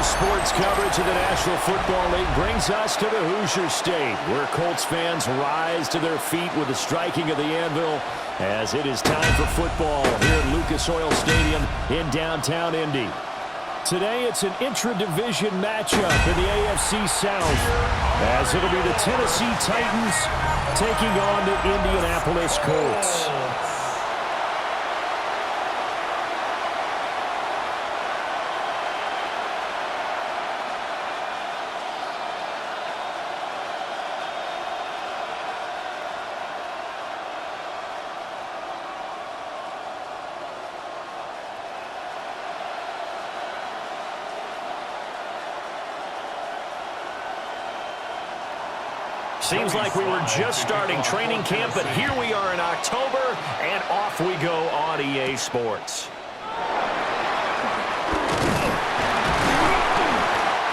Sports coverage of the National Football League brings us to the Hoosier State, where Colts fans rise to their feet with the striking of the anvil as it is time for football here at Lucas Oil Stadium in downtown Indy. Today, it's an intra-division matchup in the AFC South, as it'll be the Tennessee Titans taking on the Indianapolis Colts. Seems like we were just starting training camp, but here we are in October, and off we go on EA Sports.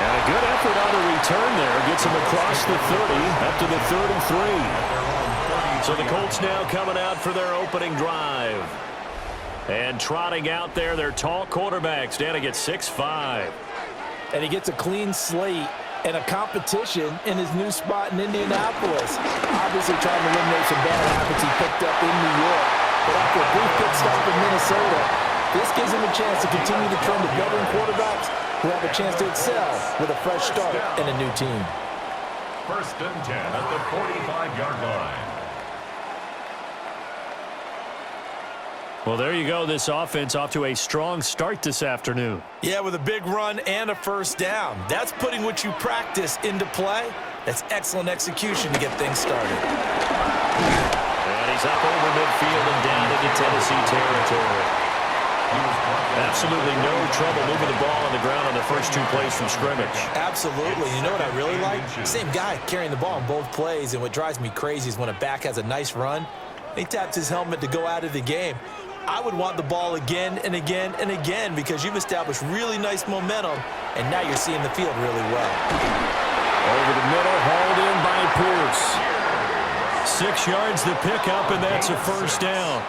And a good effort on the return there. Gets him across the 30, up to the 33. So the Colts now coming out for their opening drive. And trotting out there, their tall quarterback, standing at 6'5". And he gets a clean slate and a competition in his new spot in Indianapolis. Obviously trying to eliminate some bad habits he picked up in New York. But after a brief pit stop in Minnesota, this gives him a chance to continue the trend of veteran quarterbacks who have a chance to excel with a fresh start and a new team. 1st and 10 at the 45-yard line. Well, there you go. This offense off to a strong start this afternoon. Yeah, with a big run and a first down. That's putting what you practice into play. That's excellent execution to get things started. And he's up over midfield and down into Tennessee territory. Absolutely no trouble moving the ball on the ground on the first 2 plays from scrimmage. Absolutely. You know what I really like? Same guy carrying the ball on both plays, and what drives me crazy is when a back has a nice run, he taps his helmet to go out of the game. I would want the ball again and again and again because you've established really nice momentum, and now you're seeing the field really well. Over the middle, hauled in by Pierce. 6 yards the pickup, and that's a first down.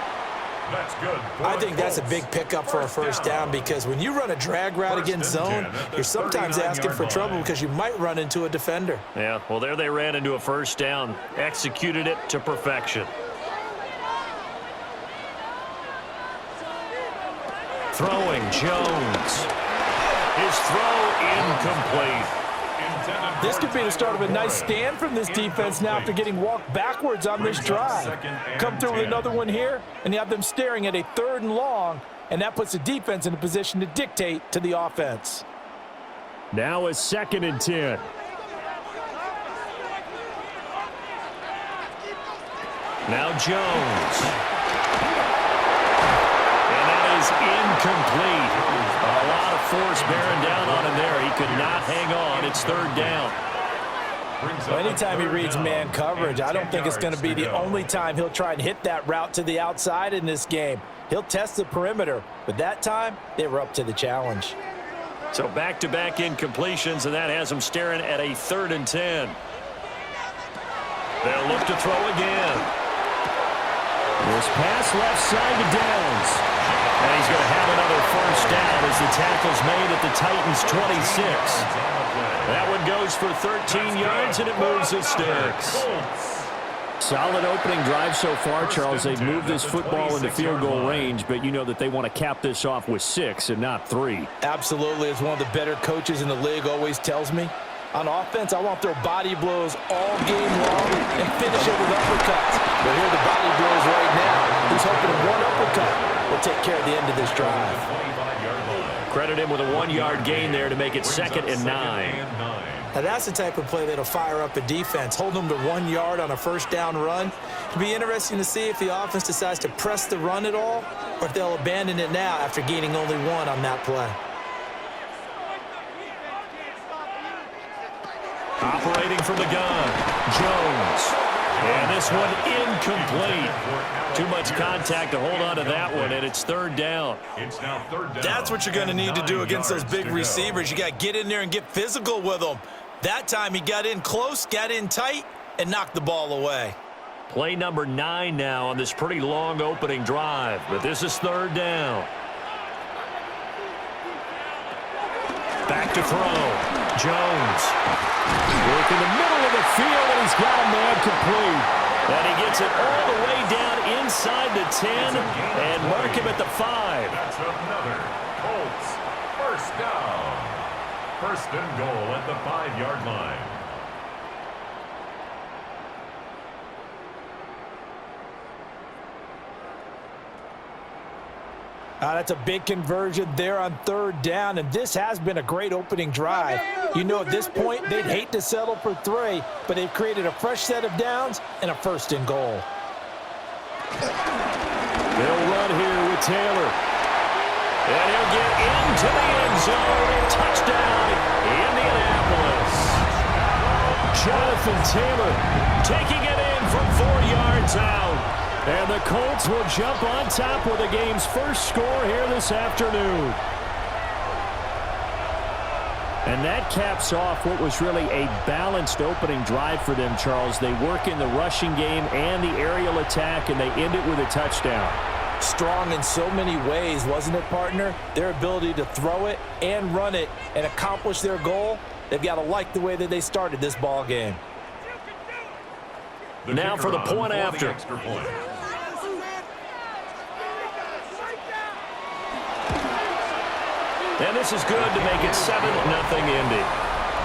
That's good. I think that's a big pickup for a first down because when you run a drag route against zone, you're sometimes asking for trouble because you might run into a defender. Yeah, well, there they ran into a first down. Executed it to perfection. Throwing, Jones. His throw incomplete. This could be the start of a nice stand from this defense now after getting walked backwards on this drive. Come through with another one here, and you have them staring at a 3rd and long, and that puts the defense in a position to dictate to the offense. Now a 2nd and 10. Now Jones. Incomplete. A lot of force bearing down on him there. He could not hang on. It's 3rd down. Well, anytime he reads man coverage, I don't think it's going to be the only time he'll try and hit that route to the outside in this game. He'll test the perimeter, but that time they were up to the challenge. So back-to-back incompletions, and that has him staring at a 3rd and 10. They'll look to throw again. This pass left side to Downs. And he's going to have another first down as the tackle's made at the Titans' 26. That one goes for 13 yards, and it moves the sticks. Solid opening drive so far, Charles. They've moved this football into field goal range, but you know that they want to cap this off with 6 and not 3. Absolutely. As one of the better coaches in the league always tells me, on offense, I want their body blows all game long and finish it with uppercuts. But here are the body blows right now. He's hoping one uppercut will take care of the end of this drive. Credit him with a 1-yard gain there to make it 2nd and 9. Now that's the type of play that'll fire up a defense. Hold them to 1 yard on a first down run. It'll be interesting to see if the offense decides to press the run at all or if they'll abandon it now after gaining only 1 on that play. Operating from the gun, Jones. And this one incomplete. Too much contact to hold on to that one, and it's 3rd down. It's now 3rd down. That's what you're going to need to do against those big receivers. You got to get in there and get physical with them. That time he got in close, got in tight, and knocked the ball away. Play number 9 now on this pretty long opening drive, but this is 3rd down. Back to throw. Jones. Work in the middle of the field, and he's got a man complete. And he gets it all the way down inside the 10 and mark him at the 5. That's another Colts first down. First and goal at the 5-yard line. That's a big conversion there on third down, and this has been a great opening drive. You know, at this point, they'd hate to settle for 3, but they've created a fresh set of downs and a first and goal. They'll run here with Taylor. And he'll get into the end zone. Touchdown, Indianapolis. Jonathan Taylor taking it in from 4 yards out. And the Colts will jump on top with the game's first score here this afternoon. And that caps off what was really a balanced opening drive for them, Charles. They work in the rushing game and the aerial attack, and they end it with a touchdown. Strong in so many ways, wasn't it, partner? Their ability to throw it and run it and accomplish their goal, they've got to like the way that they started this ball game. Now for the point after. Extra point. And this is good to make it 7-0 Indy.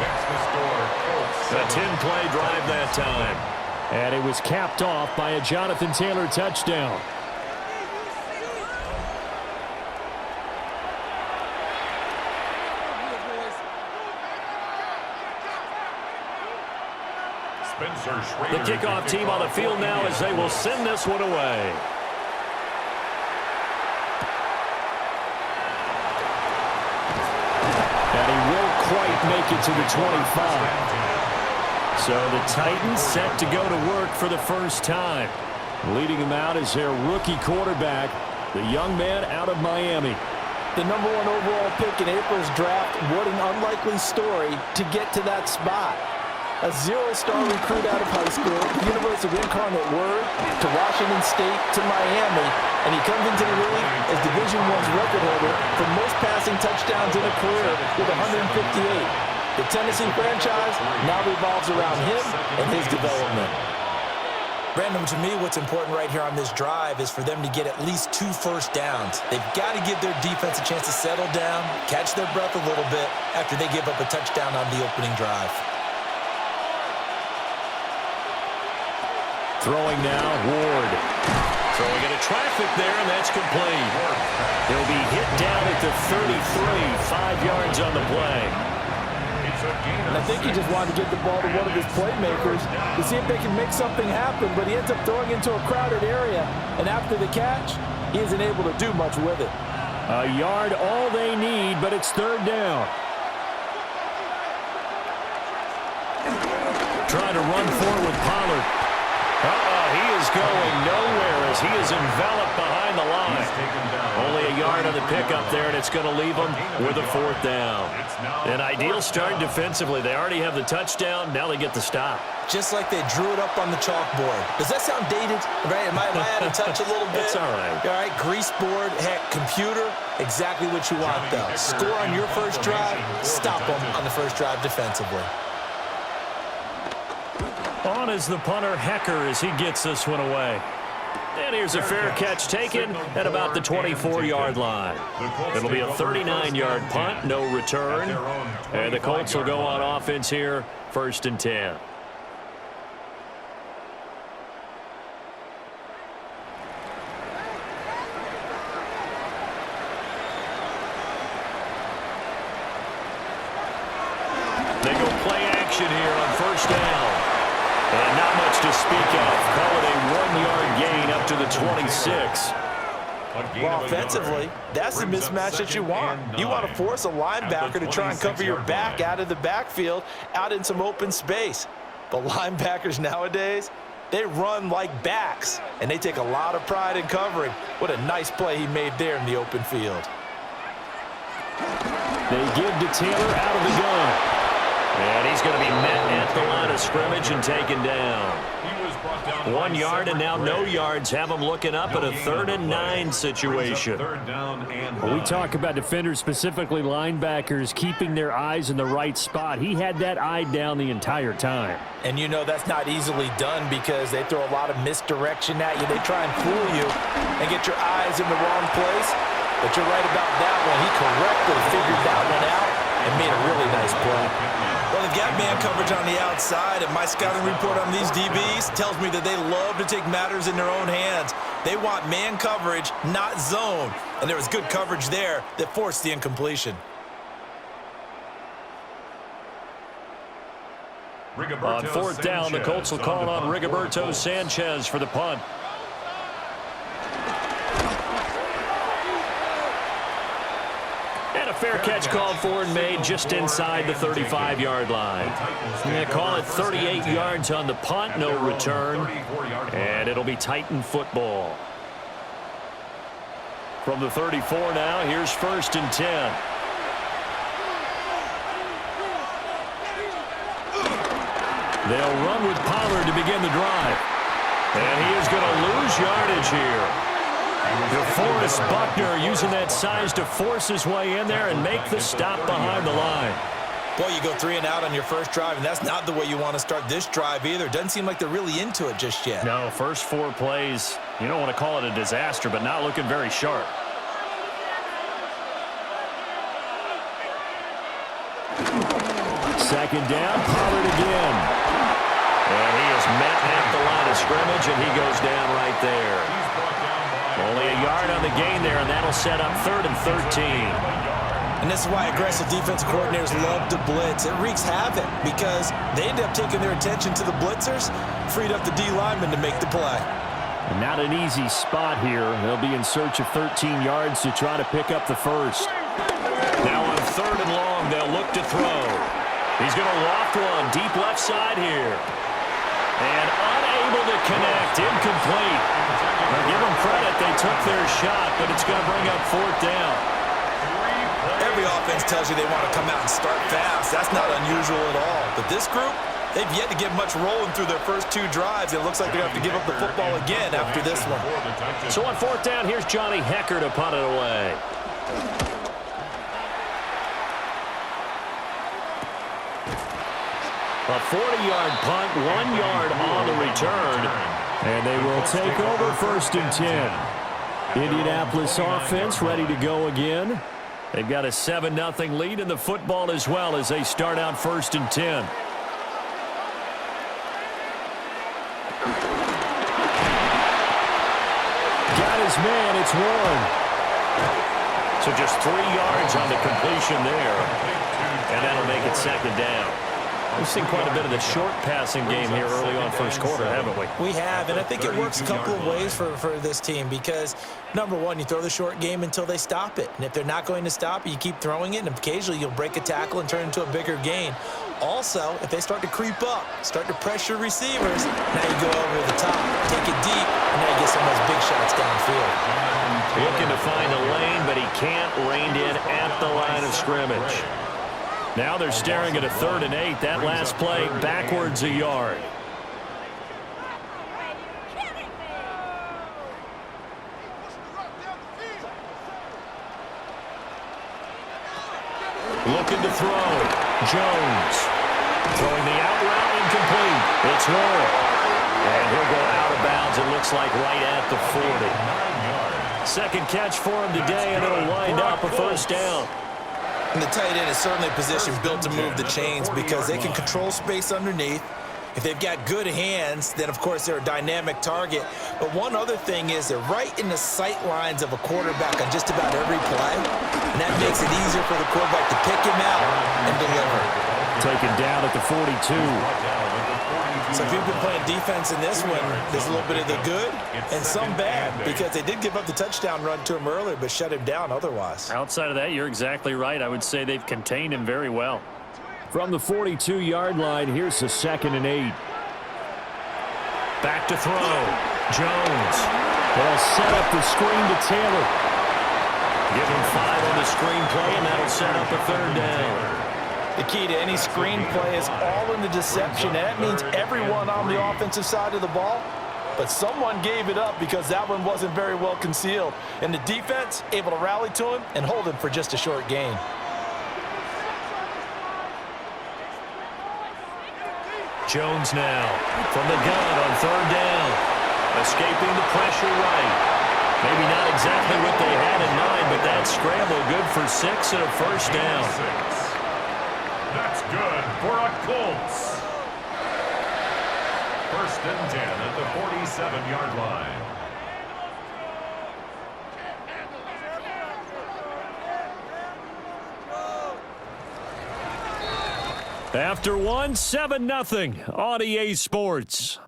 Next to score, Colts. A 10-play drive that time. And it was capped off by a Jonathan Taylor touchdown. The kickoff team on the field now as they will send this one away. And he won't quite make it to the 25. So the Titans set to go to work for the first time. Leading him out is their rookie quarterback, the young man out of Miami. The #1 overall pick in April's draft, what an unlikely story to get to that spot. A 0-star recruit out of high school, University of Incarnate Word, to Washington State, to Miami, and he comes into the league as Division I's record holder for most passing touchdowns in a career with 158. The Tennessee franchise now revolves around him and his development. Brandon, to me, what's important right here on this drive is for them to get at least 2 first downs. They've got to give their defense a chance to settle down, catch their breath a little bit after they give up a touchdown on the opening drive. Throwing now, Ward. Throwing into traffic there, and that's complete. He'll be hit down at the 33, 5 yards on the play. And I think he just wanted to get the ball to one of his playmakers to see if they can make something happen, but he ends up throwing into a crowded area, and after the catch, he isn't able to do much with it. A yard all they need, but it's 3rd down. Trying to run forward with Pollard. He is going nowhere as he is enveloped behind the line. Only a yard on the pickup there, and it's going to leave him with a 4th down. An ideal start defensively. They already have the touchdown. Now they get the stop. Just like they drew it up on the chalkboard. Does that sound dated? Right? Am I out of touch a little bit? It's all right. All right, grease board, heck, computer, exactly what you want, though. Score on your first drive, stop them on the first drive defensively. On is the punter, Hecker, as he gets this one away. And here's a fair catch taken at about the 24-yard line. It'll be a 39-yard punt, no return. And the Colts will go on offense here, 1st and 10. They go play action here on 1st down. And not much to speak of. Call it a 1-yard gain up to the 26. Well, offensively, that's the mismatch that you want. You want to force a linebacker to try and cover your back out of the backfield, out in some open space. But linebackers nowadays, they run like backs, and they take a lot of pride in covering. What a nice play he made there in the open field. They give to Taylor out of the gun. And he's going to be met at the line of scrimmage and taken down. 1 yard, and now no yards. Have them looking up at a 3rd and 9 situation. Well, we talk about defenders, specifically linebackers, keeping their eyes in the right spot. He had that eye down the entire time. And you know that's not easily done because they throw a lot of misdirection at you. They try and fool you and get your eyes in the wrong place. But you're right about that one. He correctly figured that one out and made a really nice play. Well, they've got man coverage on the outside, and my scouting report on these DBs tells me that they love to take matters in their own hands. They want man coverage, not zone. And there was good coverage there that forced the incompletion. On 4th down, the Colts will call on Rigoberto Sanchez for the punt. And a fair catch called for and made just inside the 35-yard line. They call it 38 yards on the punt, no return. And it'll be Titan football. From the 34 now, here's 1st and 10. They'll run with Pollard to begin the drive. And he is going to lose yardage here. DeForest Buckner using that size to force his way in there and make the stop behind the line. Boy, you go 3 and out on your first drive, and that's not the way you want to start this drive either. Doesn't seem like they're really into it just yet. No, first 4 plays, you don't want to call it a disaster, but not looking very sharp. Second down, Pollard again. And he is met at the line of scrimmage, and he goes down right there. Only a yard on the gain there, and that'll set up 3rd and 13. And this is why aggressive defensive coordinators love to blitz. It wreaks havoc because they end up taking their attention to the blitzers, freed up the D lineman to make the play. And not an easy spot here. They'll be in search of 13 yards to try to pick up the first. Now on 3rd and long, they'll look to throw. He's going to loft one deep left side here. And unable to connect, incomplete. Now give them credit, they took their shot, but it's going to bring up 4th down. Every offense tells you they want to come out and start fast. That's not unusual at all. But this group, they've yet to get much rolling through their first 2 drives. It looks like they're going to have to give up the football again after this one. So on 4th down, here's Johnny Hecker to punt it away. A 40-yard punt, 1 yard on the return. And they will take over 1st and 10. Indianapolis offense ready to go again. They've got a 7-0 lead in the football as well as they start out 1st and 10. Got his man, it's Warren. So just 3 yards on the completion there. And that'll make it 2nd down. We've seen quite a bit of the short passing game here early on first quarter, haven't we? We have, and I think it works a couple of ways for this team because, number one, you throw the short game until they stop it. And if they're not going to stop it, you keep throwing it, and occasionally you'll break a tackle and turn it into a bigger gain. Also, if they start to creep up, start to pressure receivers, now you go over the top, take it deep, and now you get some of those big shots downfield. Looking to find a lane, but he can't rein in at the line of scrimmage. Now they're staring at a 3rd and 8. That last play backwards a yard. Looking to throw. Jones. Throwing the out route, incomplete. It's Warren. And he'll go out of bounds, it looks like right at the 40. 2nd catch for him today, and it'll wind up a 1st down. And the tight end is certainly a position built to move the chains because they can control space underneath. If they've got good hands, then, of course, they're a dynamic target. But one other thing is they're right in the sight lines of a quarterback on just about every play. And that makes it easier for the quarterback to pick him out and deliver. Taken down at the 42. So if you've been playing defense in this one, there's a little bit of the good and some bad because they did give up the touchdown run to him earlier but shut him down otherwise. Outside of that, you're exactly right. I would say they've contained him very well. From the 42-yard line, here's the 2nd and 8. Back to throw. Jones. They'll set up the screen to Taylor. Give him 5 on the screen play, and that'll set up a 3rd down. The key to any screenplay is all in the deception, and that means everyone on the offensive side of the ball. But someone gave it up because that one wasn't very well concealed. And the defense able to rally to him and hold him for just a short gain. Jones now from the gun on third down. Escaping the pressure right. Maybe not exactly what they had in mind, but that scramble good for 6 and a first down. That's good for a Colts. First and 10 at the 47-yard line. After one, 7-0 on EA Sports.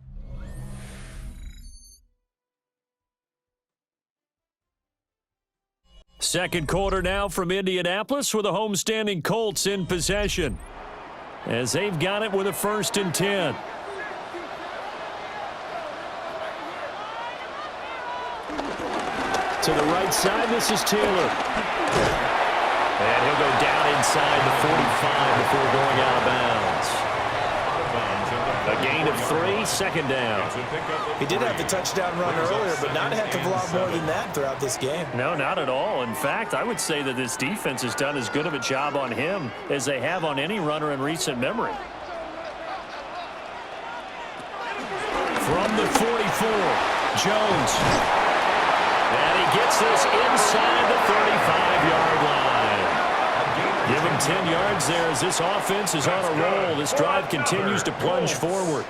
Second quarter now from Indianapolis with the homestanding Colts in possession, as they've got it with a 1st and 10. To the right side, this is Taylor. And he'll go down inside the 45 before going out of bounds. A gain of 3, 2nd down. He did have the touchdown run earlier, but not a heck of a lot more than that throughout this game. No, not at all. In fact, I would say that this defense has done as good of a job on him as they have on any runner in recent memory. From the 44, Jones. And he gets this inside the 35-yard line. Give him 10 yards there as this offense is on a roll. This drive continues to plunge forward.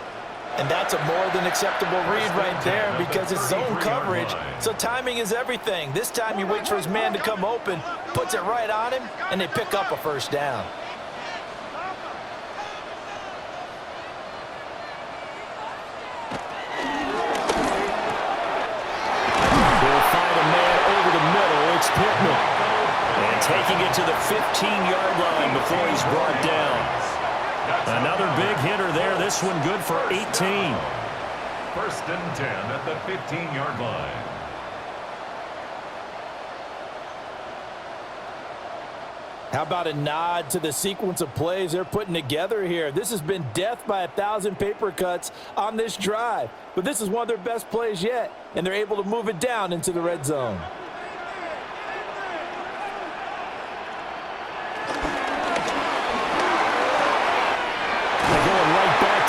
And that's a more than acceptable read right there because it's zone coverage, so timing is everything. This time he waits for his man to come open, puts it right on him, and they pick up a first down. They'll find a man over the middle. It's Pittman. And taking it to the 15-yard line before he's brought down. Another big hitter there. This one good for 18. First and 10 at the 15-yard line. How about a nod to the sequence of plays they're putting together here? This has been death by 1,000 paper cuts on this drive. But this is one of their best plays yet, and they're able to move it down into the red zone.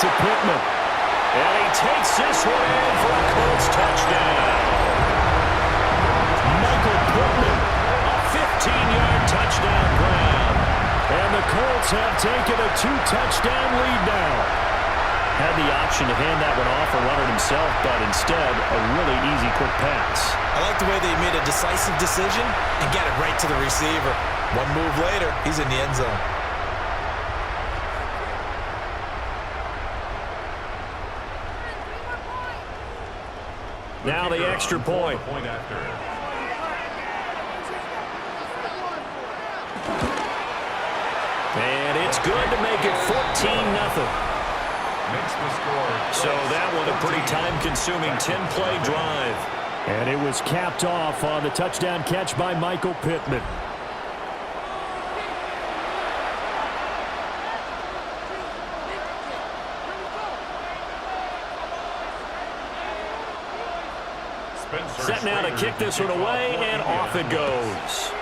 To Pittman. And he takes this one in for a Colts touchdown. Michael Pittman, a 15-yard touchdown grab. And the Colts have taken a 2-touchdown lead now. Had the option to hand that one off or run it himself, but instead, a really easy, quick pass. I like the way they made a decisive decision and got it right to the receiver. One move later, he's in the end zone. Now the extra point. And it's good to make it 14-0. So that was a pretty time-consuming 10-play drive. And it was capped off on the touchdown catch by Michael Pittman. Set now to kick this one away, and off it goes.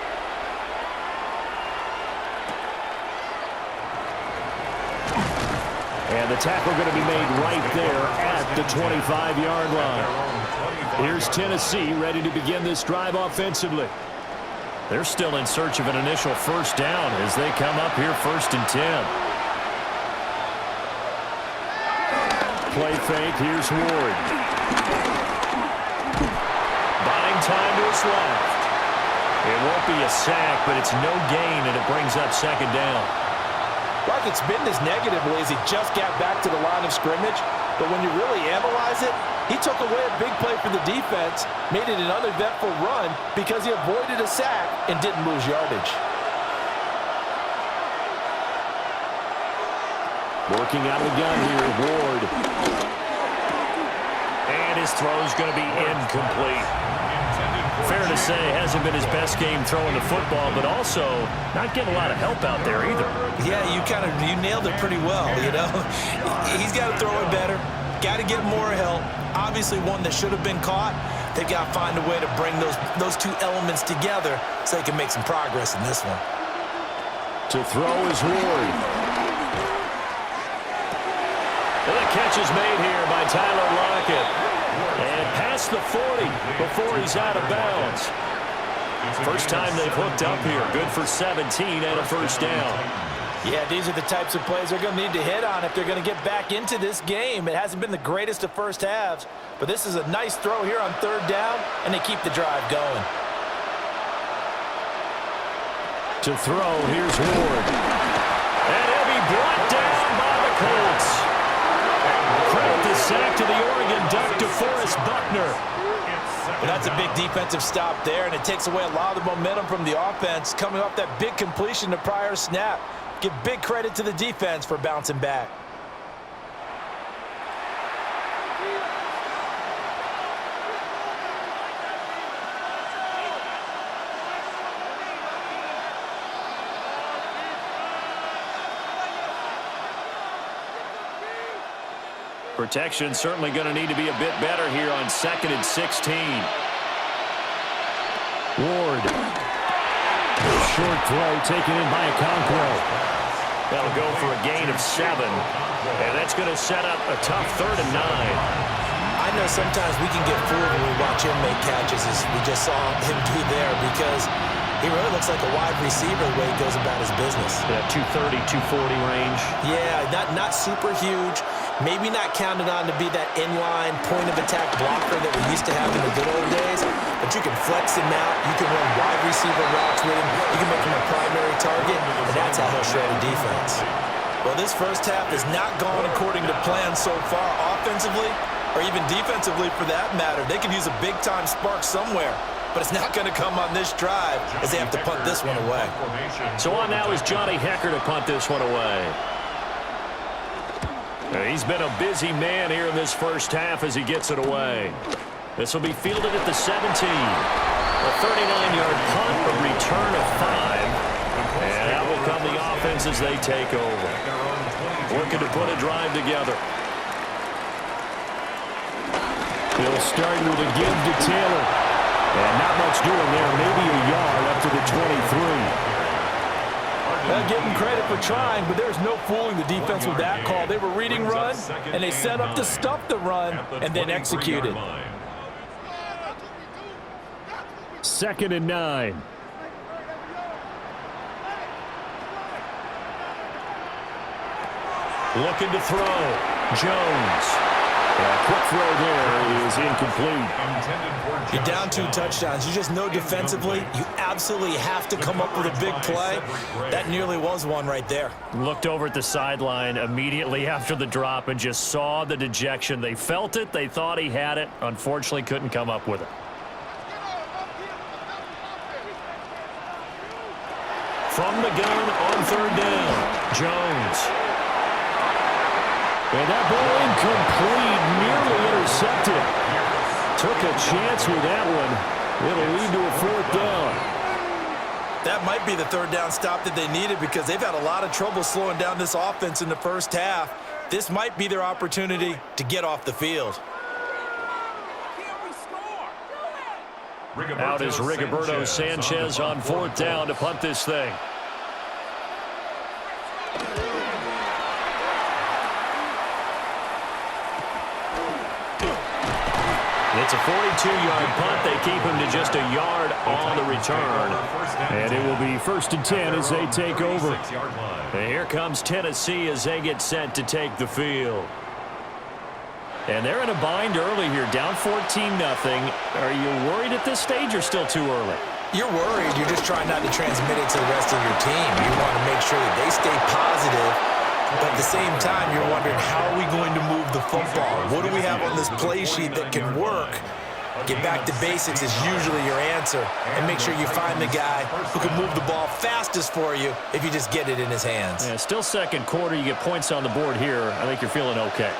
And the tackle going to be made right there at the 25-yard line. Here's Tennessee ready to begin this drive offensively. They're still in search of an initial first down as they come up here 1st and 10. Play fake, here's Ward. Buying time to his left. It won't be a sack, but it's no gain, and it brings up 2nd down. Rockets been this negatively as he just got back to the line of scrimmage, but when you really analyze it, he took away a big play for the defense, made it an uneventful run because he avoided a sack and didn't lose yardage. Working out of the gun here, Ward. And his throw's going to be incomplete. Fair to say, hasn't been his best game throwing the football, but also not getting a lot of help out there either. Yeah, you nailed it pretty well, you know. He's got to throw it better, got to get more help. Obviously one that should have been caught. They've got to find a way to bring those two elements together so they can make some progress in this one. To throw is Ward. And the catch is made here by Tyler Lockett. And past the 40 before he's out of bounds. First time they've hooked up here. Good for 17 and a first down. Yeah, these are the types of plays they're going to need to hit on if they're going to get back into this game. It hasn't been the greatest of first halves, but this is a nice throw here on third down, and they keep the drive going. To throw, here's Ward. And he'll be brought down by the Colts. Credit the sack to the Oregon Duck to Forrest Buckner. Well, that's a big defensive stop there, and it takes away a lot of the momentum from the offense coming off that big completion to prior snap. Give big credit to the defense for bouncing back. Protection certainly going to need to be a bit better here on 2nd and 16. Ward. Short throw taken in by Okonkwo. That'll go for a gain of 7. And that's going to set up a tough 3rd and 9. I know sometimes we can get fooled when we watch him make catches, as we just saw him do there, because he really looks like a wide receiver the way he goes about his business. That 230, 240 range. Yeah, not super huge. Maybe not counted on to be that inline point-of-attack blocker that we used to have in the good old days, but you can flex him out. You can run wide receiver routes with him. You can make him a primary target, and that's how he'll shred a defense. Well, this first half has not gone according to plan so far offensively, or even defensively for that matter. They could use a big-time spark somewhere, but it's not going to come on this drive as they have to punt this one away. So on now is Johnny Hecker to punt this one away. He's been a busy man here in this first half as he gets it away. This will be fielded at the 17. A 39-yard punt, a return of 5. And that will come the offense as they take over. Working to put a drive together. He'll start with a give to Taylor. And not much doing there. Maybe a yard up to the 23. Well, give them credit for trying, but there's no fooling the defense with that call. They were reading run, and they set up to stuff the run and then executed. 2nd and 9. Looking to throw. Jones. A quick throw there is incomplete. You're down 2 touchdowns. You just know defensively you absolutely have to come up with a big play. That nearly was one right there. Looked over at the sideline immediately after the drop and just saw the dejection. They felt it. They thought he had it. Unfortunately, couldn't come up with it. From the gun on 3rd down, Jones. And that ball incomplete, nearly intercepted. Took a chance with that one. It'll lead to a 4th down. That might be the 3rd down stop that they needed because they've had a lot of trouble slowing down this offense in the first half. This might be their opportunity to get off the field. Out is Rigoberto Sanchez on 4th down to punt this thing. It's a 42-yard punt. They keep him to just a yard on the return. And it will be 1st and 10 as they take over. And here comes Tennessee as they get set to take the field. And they're in a bind early here, down 14-0. Are you worried at this stage or still too early? You're worried. You're just trying not to transmit it to the rest of your team. You want to make sure that they stay positive. But at the same time, you're wondering, how are we going to move the football? What do we have on this play sheet that can work? Get back to basics is usually your answer. And make sure you find the guy who can move the ball fastest for you if you just get it in his hands. Yeah, still 2nd quarter. You get points on the board here. I think you're feeling okay.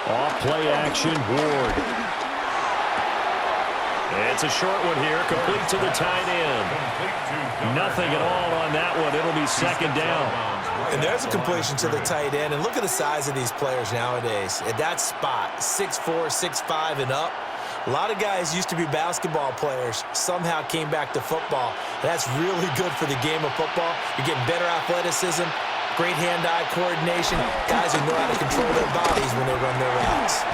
Off play action, Ward. It's a short one here, complete to the tight end. Nothing at all on that one. It'll be second down. And there's a completion to the tight end. And look at the size of these players nowadays. At that spot, 6'4", 6'5", and up. A lot of guys used to be basketball players, somehow came back to football. And that's really good for the game of football. You're getting better athleticism, great hand-eye coordination, guys who know how to control their bodies when they run their routes.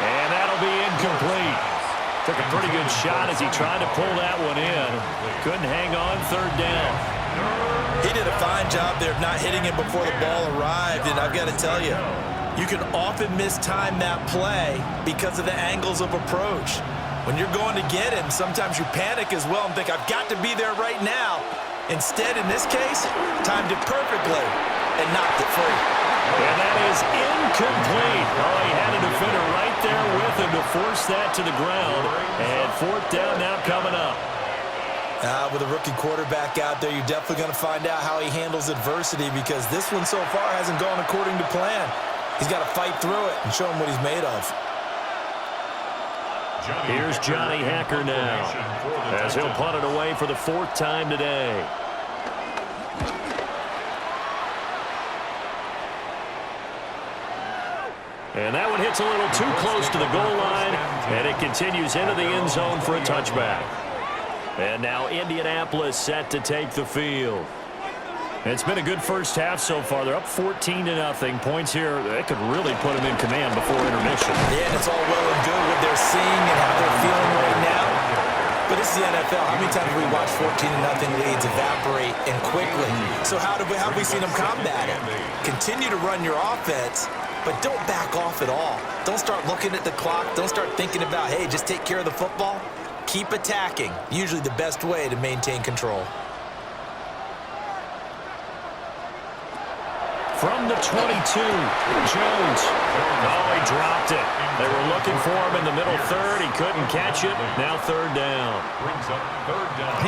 And that'll be incomplete. Took a pretty good shot as he tried to pull that one in. Couldn't hang on, third down. He did a fine job there of not hitting him before the ball arrived, and I've got to tell you, you can often mistime that play because of the angles of approach. When you're going to get him, sometimes you panic as well and think, I've got to be there right now. Instead, in this case, timed it perfectly and knocked it free. And that is incomplete. Oh, he had a defender right there with him to force that to the ground. And fourth down now coming up. With a rookie quarterback out there, you're definitely going to find out how he handles adversity because this one so far hasn't gone according to plan. He's got to fight through it and show him what he's made of. Here's Johnny Hacker now as he'll punt it away for the fourth time today. And that one hits a little too close to the goal line, and it continues into the end zone for a touchback. And now Indianapolis set to take the field. It's been a good first half so far. They're up 14-0. Points here, they could really put them in command before intermission. Yeah, and it's all well and good what they're seeing and how they're feeling right now. But it's the NFL. How many times have we watched 14-0 leads evaporate and quickly? So how have we seen them combat it? Continue to run your offense, but don't back off at all. Don't start looking at the clock. Don't start thinking about, hey, just take care of the football. Keep attacking. Usually the best way to maintain control. From the 22, Jones. Oh, he dropped it. They were looking for him in the middle third. He couldn't catch it. Now third down.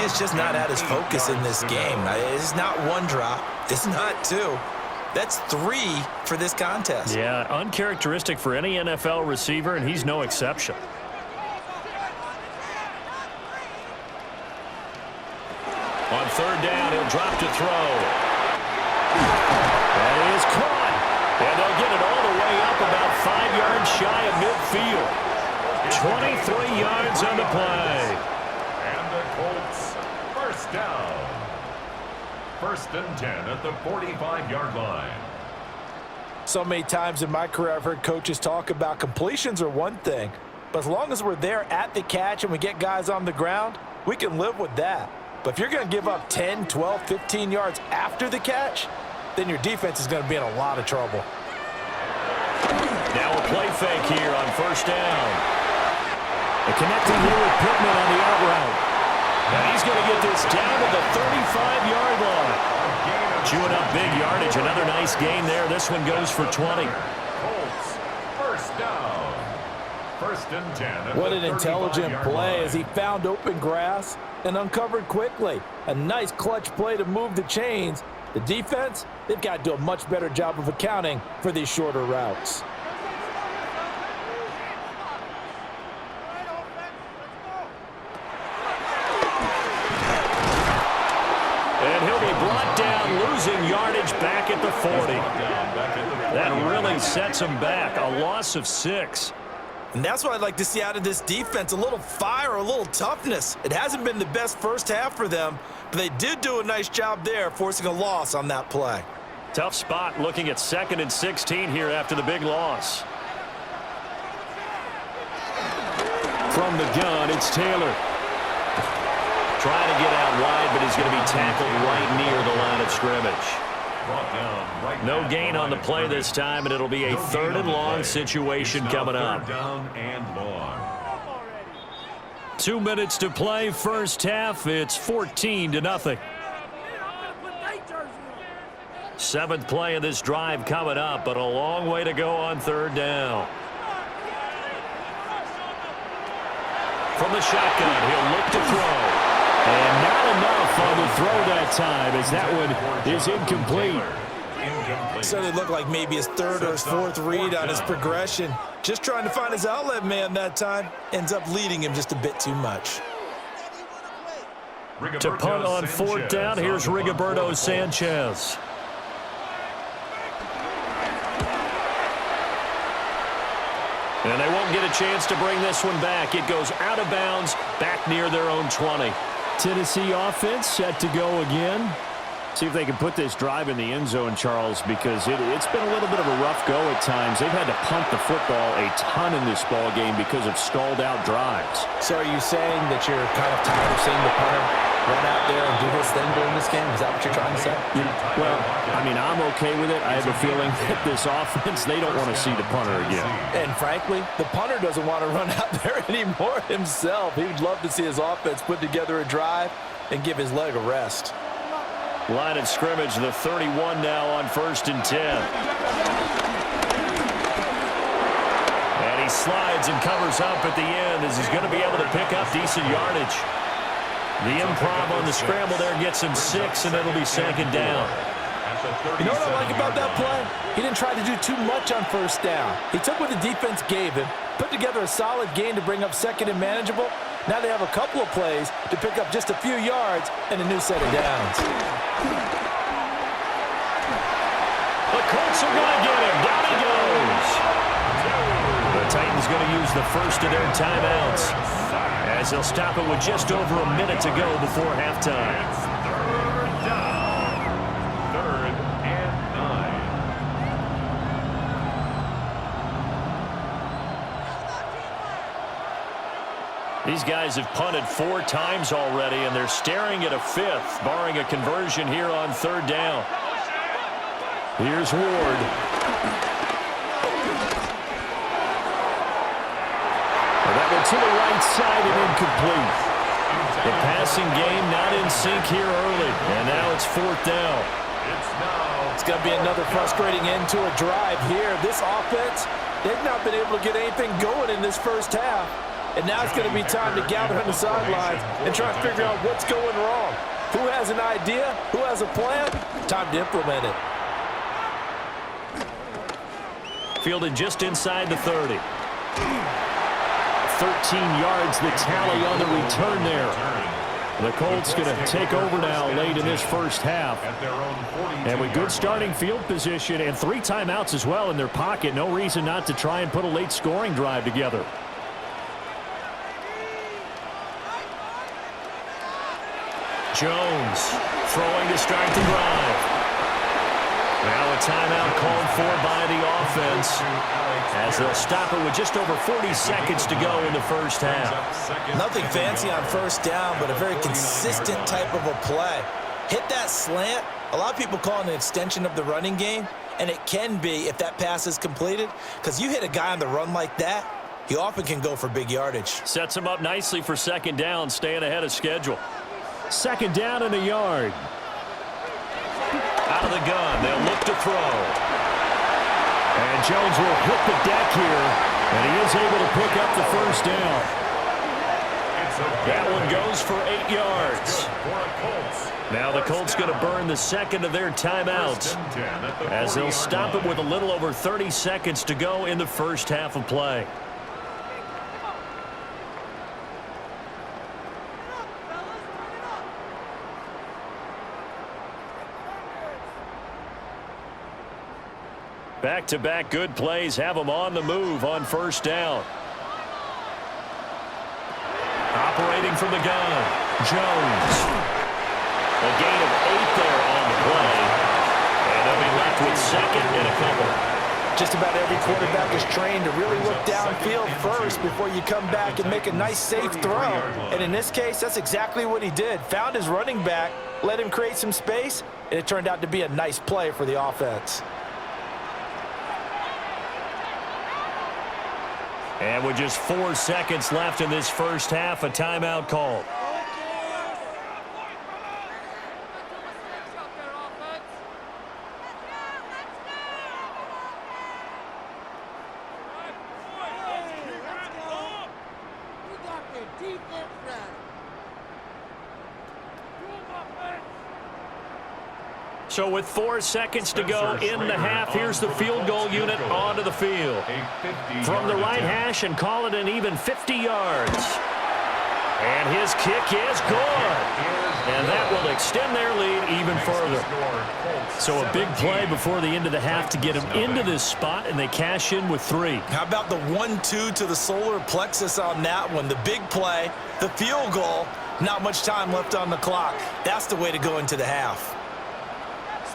He's just not at his focus in this game. It's not one drop. It's not two. That's three for this contest. Yeah, uncharacteristic for any NFL receiver, and he's no exception. On third down, he'll drop to throw. And he is caught. And they'll get it all the way up about 5 yards shy of midfield. 23 yards on the play. And the Colts, first down. First and 10 at the 45-yard line. So many times in my career, I've heard coaches talk about completions are one thing, but as long as we're there at the catch and we get guys on the ground, we can live with that. But if you're going to give up 10, 12, 15 yards after the catch, then your defense is going to be in a lot of trouble. Now a play fake here on first down. And connecting here with Pittman on the out route. And he's going to get this down to the 35-yard line. Chewing up big yardage. Another nice gain there. This one goes for 20. Colts, first down. First and 10. What an intelligent play as he found open grass and uncovered quickly. A nice clutch play to move the chains. The defense, they've got to do a much better job of accounting for these shorter routes. And he'll be brought down, losing yardage back at the 40. That really sets him back. A loss of 6. And that's what I'd like to see out of this defense, a little fire, a little toughness. It hasn't been the best first half for them, but they did do a nice job there, forcing a loss on that play. Tough spot looking at 2nd and 16 here after the big loss. From the gun, it's Taylor. Trying to get out wide, but he's going to be tackled right near the line of scrimmage. No gain on the play this time, and it'll be a 3rd and long situation coming up. 2 minutes to play, first half. It's 14-0. 7th play of this drive coming up, but a long way to go on 3rd down. From the shotgun, he'll look to throw. And not enough on the throw that time as that one is incomplete. incomplete. So it looked like maybe his third or his fourth read on his progression. Just trying to find his outlet man that time. Ends up leading him just a bit too much. To punt on fourth down, here's Rigoberto Sanchez. And they won't get a chance to bring this one back. It goes out of bounds, back near their own 20. Tennessee offense set to go again. See if they can put this drive in the end zone, Charles, because it's been a little bit of a rough go at times. They've had to punt the football a ton in this ball game because of stalled-out drives. So are you saying that you're kind of tired of seeing the punter run out there and do his thing during this game? Is that what you're trying to say? Well, I mean, I'm okay with it. I have a feeling that this offense, they don't want to see the punter again. And frankly, the punter doesn't want to run out there anymore himself. He would love to see his offense put together a drive and give his leg a rest. Line of scrimmage, the 31 now on 1st and 10. And he slides and covers up at the end as he's going to be able to pick up decent yardage. The improv on the scramble there gets him 6, and it'll be 2nd down. You know what I like about that play? He didn't try to do too much on 1st down. He took what the defense gave him, put together a solid gain to bring up 2nd and manageable. Now they have a couple of plays to pick up just a few yards and a new set of downs. The Colts are going to get him. Down he goes. The Titans going to use the first of their timeouts as they'll stop it with just over a minute to go before halftime. It's 3rd down. 3rd and 9. These guys have punted 4 times already, and they're staring at a 5th, barring a conversion here on 3rd down. Here's Ward. That one to the right side and incomplete. The passing game not in sync here early, and now it's 4th down. It's going to be another frustrating end to a drive here. This offense, they've not been able to get anything going in this first half. And now it's going to be time to gather on the sidelines and try to figure out what's going wrong. Who has an idea? Who has a plan? Time to implement it. Fielded just inside the 30. 13 yards the tally on the return there. The Colts going to take over now late in this first half. And with good starting field position and 3 timeouts as well in their pocket, no reason not to try and put a late scoring drive together. Jones throwing to start the drive. Now a timeout called for by the offense as they'll stop it with just over 40 seconds to go in the first half. Nothing fancy on 1st down, but a very consistent type of a play. Hit that slant. A lot of people call it an extension of the running game, and it can be if that pass is completed, because you hit a guy on the run like that, he often can go for big yardage. Sets him up nicely for 2nd down, staying ahead of schedule. 2nd down and a yard. Out of the gun, they'll look to throw. And Jones will hit the deck here, and he is able to pick up the 1st down. That one goes for 8 yards. Now the Colts going to burn the 2nd of their timeouts as they'll stop it with a little over 30 seconds to go in the first half of play. Back-to-back good plays have them on the move on 1st down. Operating from the gun, Jones. A gain of 8 there on the play. And they'll be left with 2nd and a couple. Just about every quarterback is trained to really look downfield first before you come back and make a nice, safe throw. And in this case, that's exactly what he did. Found his running back, let him create some space, and it turned out to be a nice play for the offense. And with just 4 seconds left in this first half, a timeout called. So with 4 seconds to go in the half, here's the field goal unit onto the field. From the right hash, and call it an even 50 yards. And his kick is good. And that will extend their lead even further. So a big play before the end of the half to get them into this spot, and they cash in with 3. How about the 1-2 to the solar plexus on that one? The big play, the field goal, not much time left on the clock. That's the way to go into the half.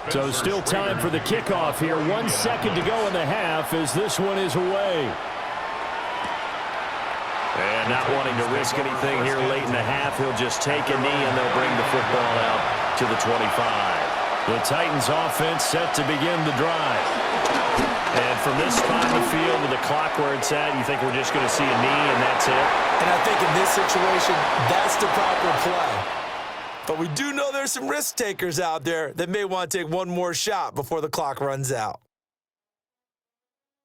So still time for the kickoff here. 1 second to go in the half as this one is away. And not wanting to risk anything here late in the half, he'll just take a knee and they'll bring the football out to the 25. The Titans offense set to begin the drive. And from this spot in the field with the clock where it's at, you think we're just going to see a knee and that's it? And I think in this situation, that's the proper play. But we do know there's some risk takers out there that may want to take one more shot before the clock runs out.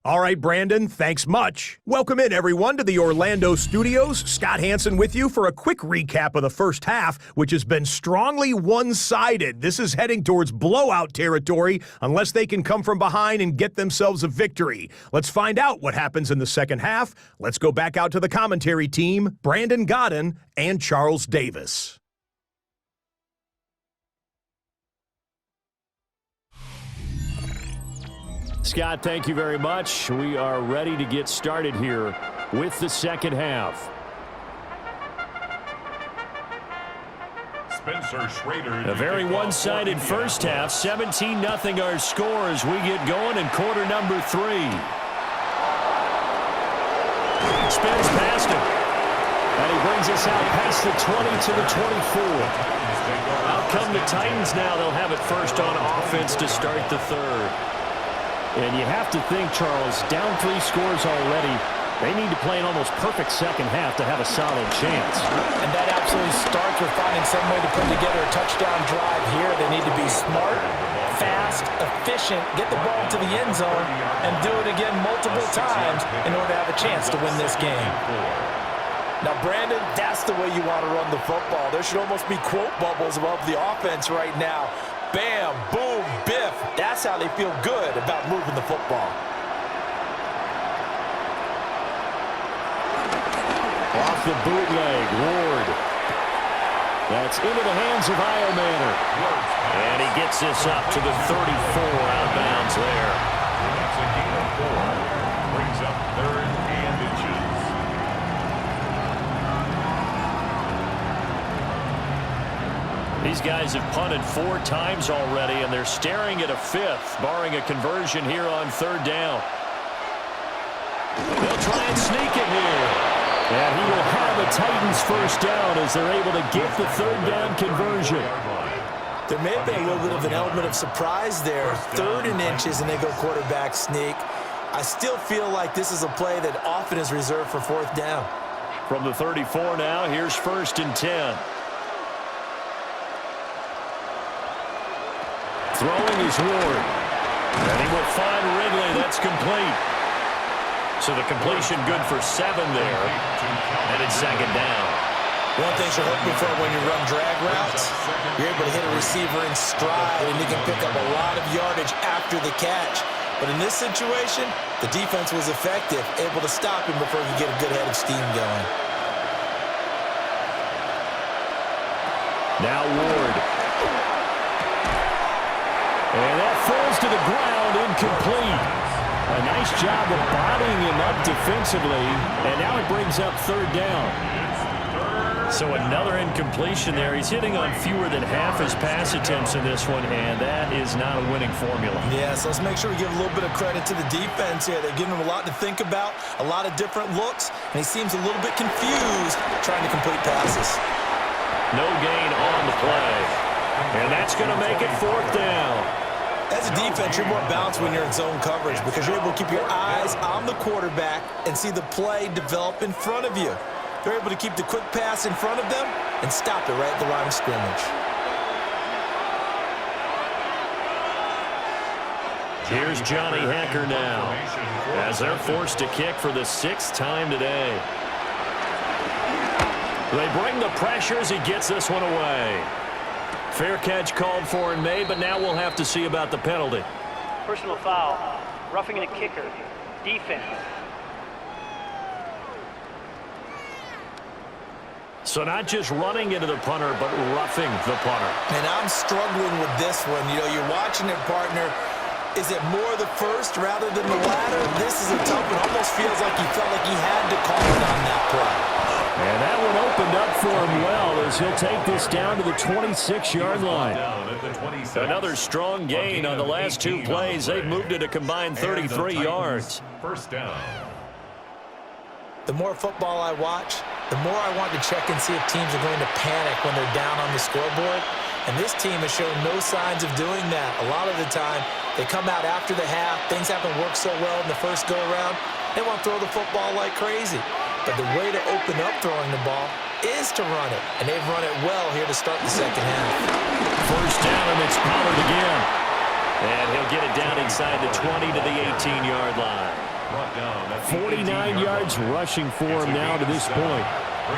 All right, Brandon, thanks much. Welcome in, everyone, to the Orlando studios. Scott Hansen with you for a quick recap of the first half, which has been strongly one-sided. This is heading towards blowout territory unless they can come from behind and get themselves a victory. Let's find out what happens in the second half. Let's go back out to the commentary team, Brandon Godden and Charles Davis. Scott, thank you very much. We are ready to get started here with the second half. A very one-sided first half. 17-0 our score as we get going in quarter number 3. Spins past him. And he brings us out past the 20 to the 24. Out come the Titans now. They'll have it first on offense to start the third. And you have to think, Charles, down 3 scores already, they need to play an almost perfect second half to have a solid chance. And that absolutely starts with finding some way to put together a touchdown drive here. They need to be smart, fast, efficient, get the ball to the end zone, and do it again multiple times in order to have a chance to win this game. Now, Brandon, that's the way you want to run the football. There should almost be quote bubbles above the offense right now. Bam, boom, biff. That's how they feel good about moving the football. Off the bootleg, Ward. That's into the hands of Iomanner. And he gets this up to the 34 out of bounds there. That's a gain of 4. Brings up 3rd and inches. These guys have punted 4 times already, and they're staring at a 5th, barring a conversion here on 3rd down. They'll try and sneak it here. And he will have a Titans first down as they're able to get the 3rd down conversion. There may have been a little bit of an element of surprise there. 3rd and inches, and they go quarterback sneak. I still feel like this is a play that often is reserved for 4th down. From the 34 now, here's 1st and 10. Throwing is Ward. And he will find Ridley. That's complete. So the completion good for 7 there. And it's 2nd down. One thing you're hoping for when you run drag routes, you're able to hit a receiver in stride, and you can pick up a lot of yardage after the catch. But in this situation, the defense was effective, able to stop him before you get a good head of steam going. Now Ward. And that falls to the ground, incomplete. A nice job of bodying him up defensively, and now it brings up 3rd down. So another incompletion there. He's hitting on fewer than half his pass attempts in this one, and that is not a winning formula. Yeah, so let's make sure we give a little bit of credit to the defense here. They're giving him a lot to think about, a lot of different looks, and he seems a little bit confused trying to complete passes. No gain on the play. And that's going to make it 4th down. As a defense, you're more balanced when you're in zone coverage because you're able to keep your eyes on the quarterback and see the play develop in front of you. They're able to keep the quick pass in front of them and stop it right at the line of scrimmage. Here's Johnny Hacker now as they're forced to kick for the 6th time today. They bring the pressure as he gets this one away. Fair catch called for and made, but now we'll have to see about the penalty. Personal foul, roughing the kicker, defense. So not just running into the punter, but roughing the punter. And I'm struggling with this one. You know, you're watching it, partner. Is it more the first rather than the latter? This is a tough one. Almost feels like he felt like he had to call it on that play. And that one opened up for him well as he'll take this down to the 26-yard line. Another strong gain on the last two plays. They've moved it a combined 33 yards. First down. The more football I watch, the more I want to check and see if teams are going to panic when they're down on the scoreboard. And this team has shown no signs of doing that. A lot of the time, they come out after the half. Things haven't worked so well in the first go-around. They want to throw the football like crazy. But the way to open up throwing the ball is to run it. And they've run it well here to start the second half. First down, and it's Pollard again. And he'll get it down inside the 20 to the 18-yard line. 49 yards rushing for him now to this point.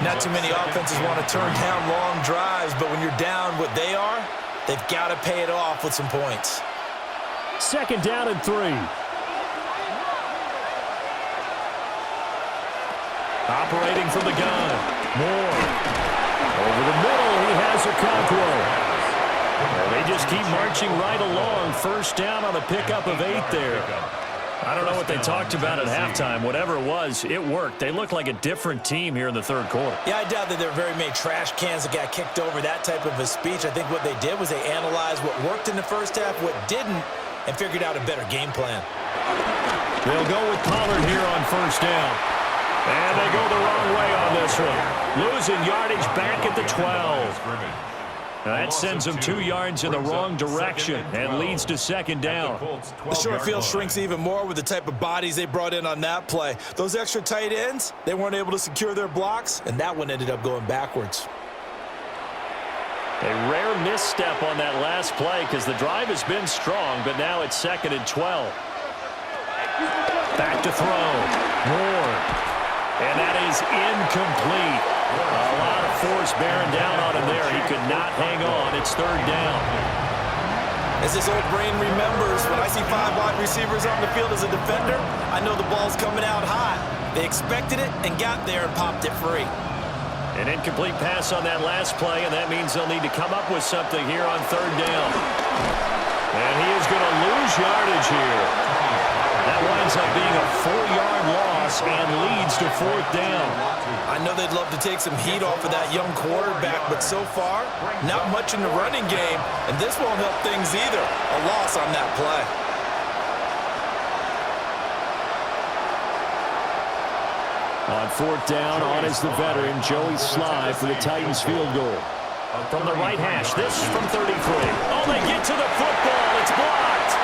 Not too many offenses want to turn down long drives, but when you're down what they are, they've got to pay it off with some points. Second down and 3. Operating from the gun. Moore. Over the middle, he has Okonkwo. Well, they just keep marching right along. First down on a pickup of 8 there. I don't know what they talked about at halftime. Whatever it was, it worked. They look like a different team here in the third quarter. Yeah, I doubt that there were very many trash cans that got kicked over, that type of a speech. I think what they did was they analyzed what worked in the first half, what didn't, and figured out a better game plan. They'll go with Pollard here on first down. And they go the wrong way on this one. Losing yardage back at the 12. That sends them 2 yards in the wrong direction and leads to second down. The short field shrinks even more with the type of bodies they brought in on that play. Those extra tight ends, they weren't able to secure their blocks, and that one ended up going backwards. A rare misstep on that last play because the drive has been strong, but now it's second and 12. Back to throw. Moore. And that is incomplete. A lot of force bearing down on him there. He could not hang on. It's third down. As this old brain remembers, when I see 5 wide receivers on the field as a defender, I know the ball's coming out hot. They expected it and got there and popped it free. An incomplete pass on that last play, and that means they'll need to come up with something here on third down. And he is going to lose yardage here. That winds up being a 4-yard loss and leads to fourth down. I know they'd love to take some heat off of that young quarterback, but so far, not much in the running game, and this won't help things either. A loss on that play. On fourth down, on is the veteran, Joey Sly for the Titans field goal. From the right hash, this from 33. Oh, they get to the football. It's blocked.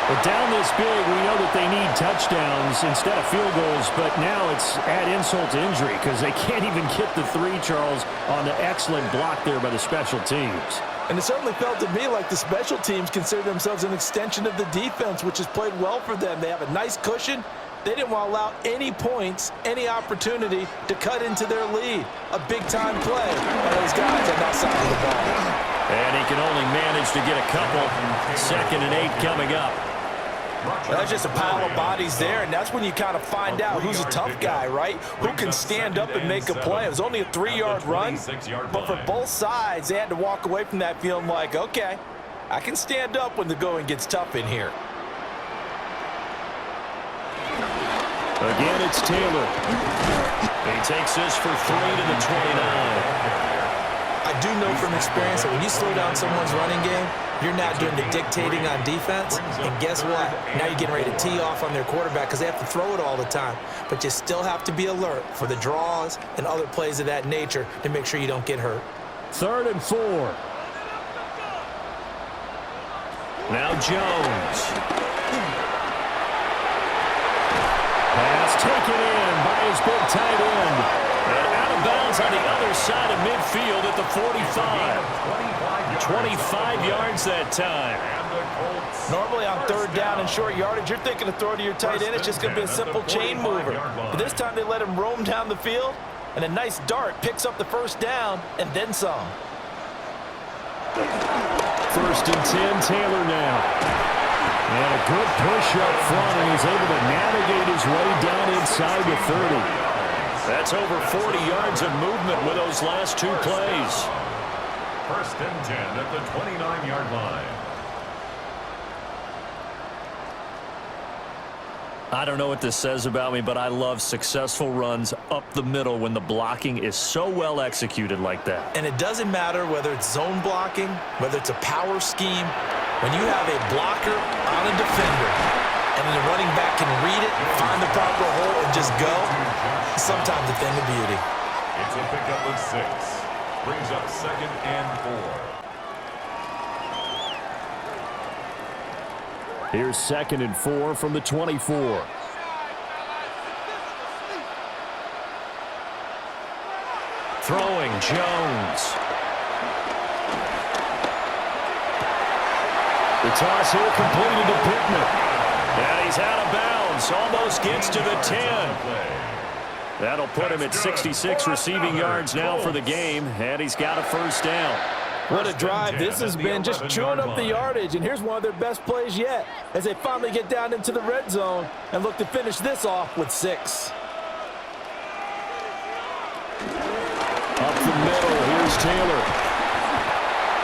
But down this big, we know that they need touchdowns instead of field goals, but now it's add insult to injury because they can't even get the 3, Charles, on the excellent block there by the special teams. And it certainly felt to me like the special teams consider themselves an extension of the defense, which has played well for them. They have a nice cushion. They didn't want to allow any points, any opportunity to cut into their lead. A big-time play by those guys on that side of the ball. And he can only manage to get a couple. Second and 8 coming up. Well, that's just a pile of bodies there, and that's when you kind of find out who's a tough guy, right? Who can stand up and make a play. It was only a 3-yard run, but for both sides, they had to walk away from that feeling like, okay, I can stand up when the going gets tough in here. Again, it's Taylor. He takes this for 3 to the 29. I do know from experience that when you slow down someone's running game, you're not doing the dictating on defense. And guess what? Now you're getting ready to tee off on their quarterback because they have to throw it all the time. But you still have to be alert for the draws and other plays of that nature to make sure you don't get hurt. Third and 4. Now Jones. Pass taken in by his big tight end. And out of bounds on the other side of midfield at the 45. 25 yards that time. Normally on third down and short yardage, you're thinking to throw to your tight end. It's just going to be a simple chain mover. But this time they let him roam down the field, and a nice dart picks up the first down and then some. First and 10, Taylor now. And a good push up front, and he's able to navigate his way down inside the 30. That's over 40 yards of movement with those last two plays. First and 10 at the 29-yard line. I don't know what this says about me, but I love successful runs up the middle when the blocking is so well executed like that. And it doesn't matter whether it's zone blocking, whether it's a power scheme. When you have a blocker on a defender and then the running back can read it, find the proper hole, and just go, sometimes a thing of beauty. It's a pickup of 6. Brings up 2nd and 4. Here's 2nd and 4 from the 24. Throwing, Jones. The toss here completed to Pittman. And he's out of bounds. Almost gets to the 10. That'll put him at 66 receiving yards now for the game. And he's got a first down. What a drive. This has been just chewing up the yardage, and here's one of their best plays yet as they finally get down into the red zone and look to finish this off with 6. Up the middle, here's Taylor.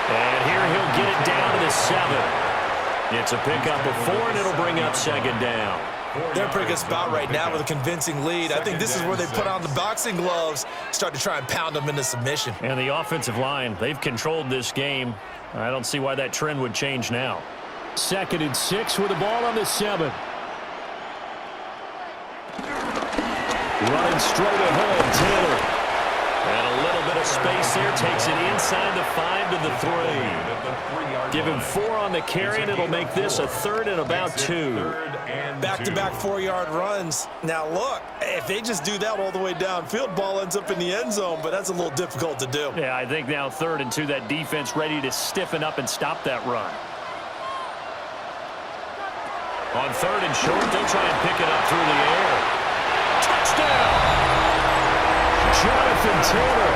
And here he'll get it down to the 7. It's a pickup of 4, and it'll bring up 2nd down. They're in a pretty good spot right now with a convincing lead. I think this is where they put on the boxing gloves, start to try and pound them into submission. And the offensive line, they've controlled this game. I don't see why that trend would change now. 2nd and 6 with the ball on the 7. Running straight ahead, Taylor. And a little bit of space there, takes it inside the 5 to the 3. Give him 4 on the carry, and it'll make this a 3rd and about 2. Back-to-back 4-yard runs. Now, look, if they just do that all the way downfield, ball ends up in the end zone, but that's a little difficult to do. Yeah, I think now 3rd and 2, that defense ready to stiffen up and stop that run. On 3rd and short, they'll try and pick it up through the air. Touchdown! Jonathan Taylor.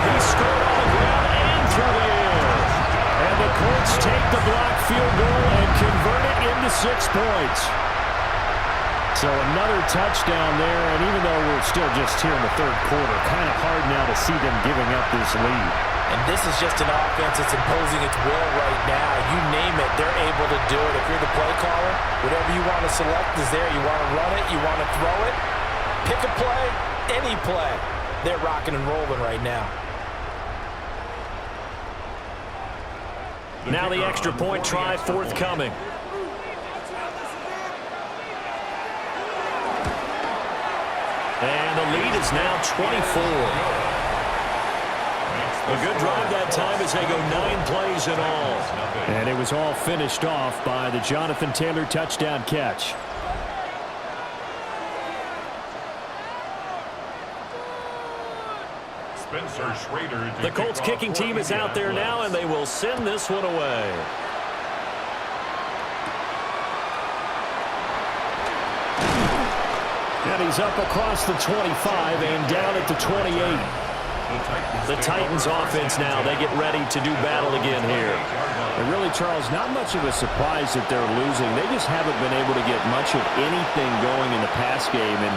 He scored on the ground and through the air. And the Colts take the block field goal and convert it into 6 points. So another touchdown there, and even though we're still just here in the 3rd quarter, kind of hard now to see them giving up this lead. And this is just an offense that's imposing its will right now. You name it, they're able to do it. If you're the play caller, whatever you want to select is there. You want to run it, you want to throw it, pick a play, any play. They're rocking and rolling right now. Now the extra point try forthcoming. And the lead is now 24. A good drive that time as they go 9 plays in all. And it was all finished off by the Jonathan Taylor touchdown catch. The Colts kicking team is out there now, and they will send this one away. And he's up across the 25 and down at the 28. The Titans offense now, they get ready to do battle again here. And really, Charles, not much of a surprise that they're losing. They just haven't been able to get much of anything going in the pass game. And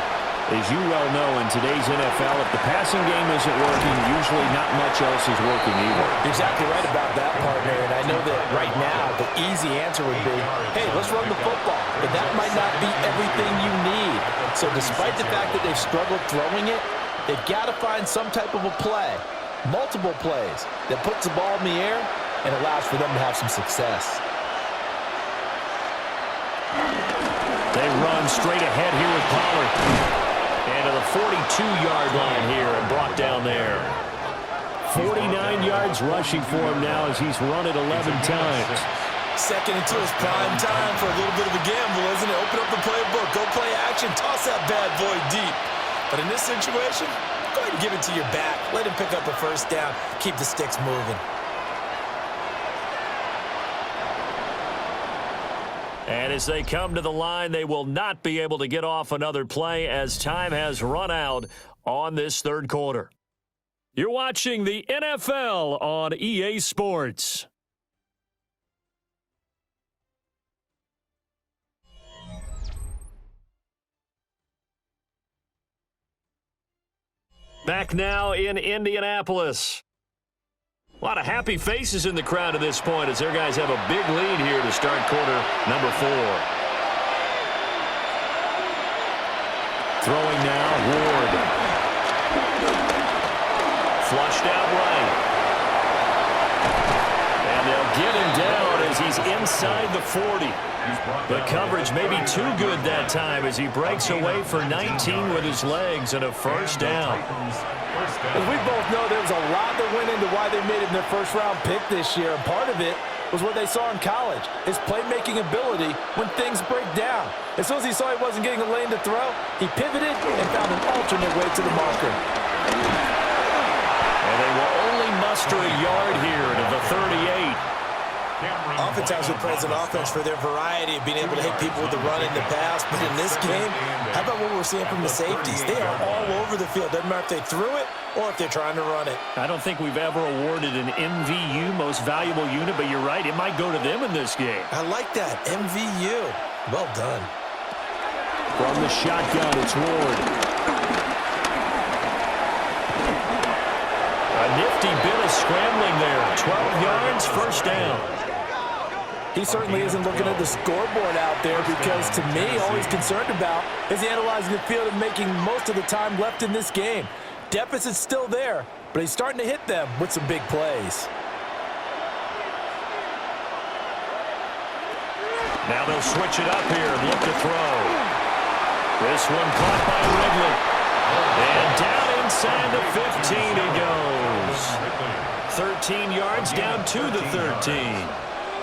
as you well know, in today's NFL, if the passing game isn't working, usually not much else is working either. You're exactly right about that, partner. And I know that right now the easy answer would be, hey, let's run the football. But that might not be everything you need. So despite the fact that they've struggled throwing it, they've got to find some type of a play, multiple plays, that puts the ball in the air and allows for them to have some success. They run straight ahead here with Pollard. And to the 42-yard line here and brought down there. 49 yards rushing for him now as he's run it 11 times. Second until it's prime time for a little bit of a gamble, isn't it? Open up the playbook, go play action, toss that bad boy deep. But in this situation, go ahead and give it to your back. Let him pick up a first down. Keep the sticks moving. And as they come to the line, they will not be able to get off another play as time has run out on this 3rd quarter. You're watching the NFL on EA Sports. Back now in Indianapolis. A lot of happy faces in the crowd at this point as their guys have a big lead here to start quarter number 4. Throwing now, Ward. Flushed out right. And they'll get him down as he's inside the 40. The coverage may be too good that time as he breaks away for 19 with his legs and a first down. As we both know, there was a lot that went into why they made him their first-round pick this year. And part of it was what they saw in college, his playmaking ability when things break down. As soon as he saw he wasn't getting a lane to throw, he pivoted and found an alternate way to the marker. And they will only muster a yard here to the 38. Oftentimes we praise an offense for their variety of being able to hit people with the run in the pass. But in this game, how about what we're seeing from the safeties? They are all over the field. Doesn't matter if they threw it or if they're trying to run it. I don't think we've ever awarded an MVU, most valuable unit, but you're right, it might go to them in this game. I like that, MVU. Well done. From the shotgun, it's Ward. A nifty bit of scrambling there. 12 yards, first down. He certainly isn't looking at the scoreboard out there because, to me, all he's concerned about is analyzing the field and making most of the time left in this game. Deficit's still there, but he's starting to hit them with some big plays. Now they'll switch it up here and look to throw. This one caught by Ridley. And down inside the 15 he goes. 13 yards down to the 13.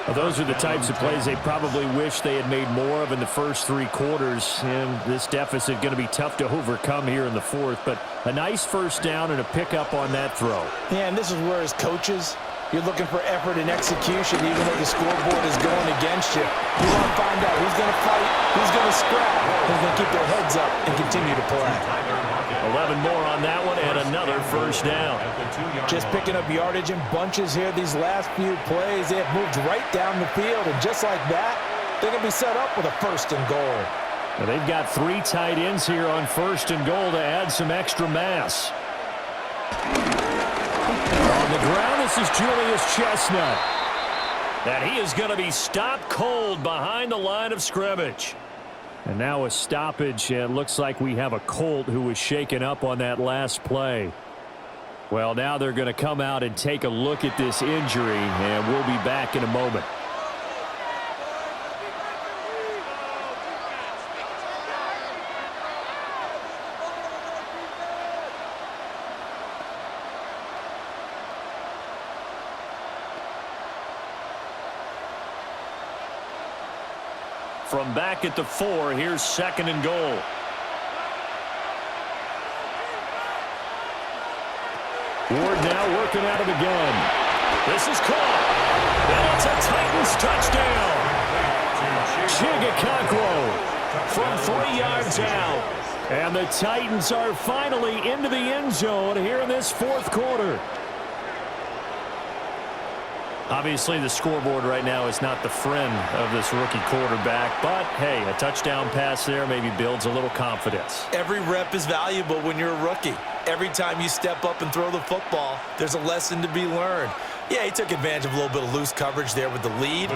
Well, those are the types of plays they probably wish they had made more of in the first 3 quarters. And this deficit going to be tough to overcome here in the 4th. But a nice first down and a pickup on that throw. Yeah, and this is where as coaches, you're looking for effort and execution even though the scoreboard is going against you. You want to find out who's going to fight, who's going to scrap, who's going to keep their heads up and continue to play. 11 more on that one and another first down. Just picking up yardage in bunches here these last few plays. They have moved right down the field, and just like that, they're going to be set up with a first and goal. Now they've got 3 tight ends here on first and goal to add some extra mass. On the ground, this is Julius Chestnut. And he is going to be stopped cold behind the line of scrimmage. And now a stoppage. It looks like we have a Colt who was shaken up on that last play. Well, now they're going to come out and take a look at this injury, and we'll be back in a moment. From back at the 4, here's second and goal. Ward now working out of the gun. This is caught. And it's a Titans touchdown. Chigakakwo from 3 yards out. And the Titans are finally into the end zone here in this 4th quarter. Obviously, the scoreboard right now is not the friend of this rookie quarterback, but, hey, a touchdown pass there maybe builds a little confidence. Every rep is valuable when you're a rookie. Every time you step up and throw the football, there's a lesson to be learned. Yeah, he took advantage of a little bit of loose coverage there with the lead,